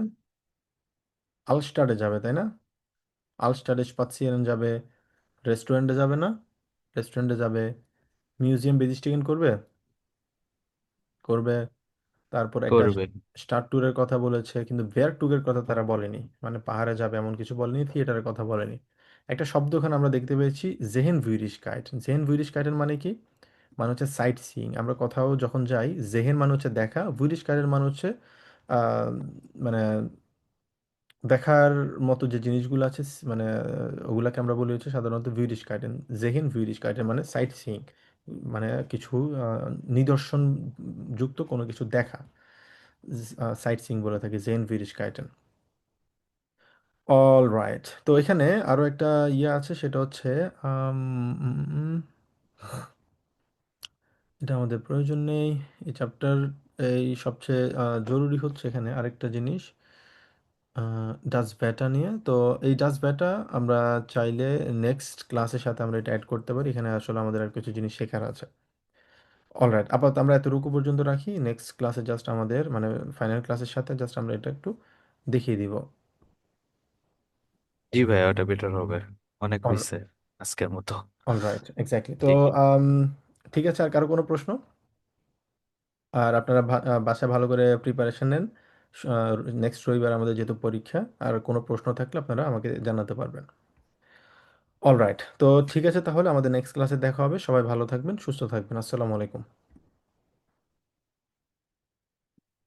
আলস্টাডে যাবে, তাই না? আলস্টাডে স্পাৎসিয়ারেন যাবে, রেস্টুরেন্টে যাবে না? রেস্টুরেন্টে যাবে। মিউজিয়াম বেজিস্টিগেন করবে? করবে। তারপর একটা করবে। স্টার ট্যুরের কথা বলেছে, কিন্তু বেয়ার ট্যুরের কথা তারা বলেনি, মানে পাহাড়ে যাবে এমন কিছু বলেনি, থিয়েটারের কথা বলেনি। একটা শব্দ ওখানে আমরা দেখতে পেয়েছি, জেহেন ভুইরিশকাইট। জেহেন ভুইরিশকাইটের মানে কি? মানে হচ্ছে সাইট সিইং। আমরা কোথাও যখন যাই, জেহেন মানে হচ্ছে দেখা, ভুইরিশকাইটের মানে হচ্ছে আহ, মানে দেখার মতো যে জিনিসগুলো আছে, মানে ওগুলাকে আমরা বলি হচ্ছে সাধারণত ভুইরিশকাইটেন। জেহেন ভুইরিশকাইটেন মানে সাইট সিইং, মানে কিছু নিদর্শন যুক্ত কোনো কিছু দেখা, সাইট সিইং বলে থাকি, জেন ভিরিশকাইটেন। অল রাইট, তো এখানে আরো একটা ইয়ে আছে, সেটা হচ্ছে আম, উম, উম, এটা আমাদের প্রয়োজন নেই এই চ্যাপ্টার। এই সবচেয়ে জরুরি হচ্ছে এখানে আরেকটা জিনিস, ডাস ব্যাটা নিয়ে। তো এই ডাস ব্যাটা আমরা চাইলে নেক্সট ক্লাসের সাথে আমরা এটা অ্যাড করতে পারি, এখানে আসলে আমাদের আর কিছু জিনিস শেখার আছে। অলরাইট, আপাতত আমরা এতটুকু পর্যন্ত রাখি। নেক্সট ক্লাসে জাস্ট আমাদের মানে ফাইনাল ক্লাসের সাথে জাস্ট আমরা এটা একটু দেখিয়ে দিব। জি ভাই, ওটা বেটার হবে। অনেক অল হয়েছে আজকের মতো। Alright, exactly. তো জি। আম, ঠিক আছে, আর কারো কোনো প্রশ্ন? আর আপনারা বাসায় ভালো করে প্রিপারেশন নেন। নেক্সট রবিবার আমাদের যেহেতু পরীক্ষা, আর কোনো প্রশ্ন থাকলে আপনারা আমাকে জানাতে পারবেন। অলরাইট, তো ঠিক আছে, তাহলে আমাদের নেক্সট ক্লাসে দেখা হবে। সবাই ভালো থাকবেন, সুস্থ থাকবেন। আসসালামু আলাইকুম।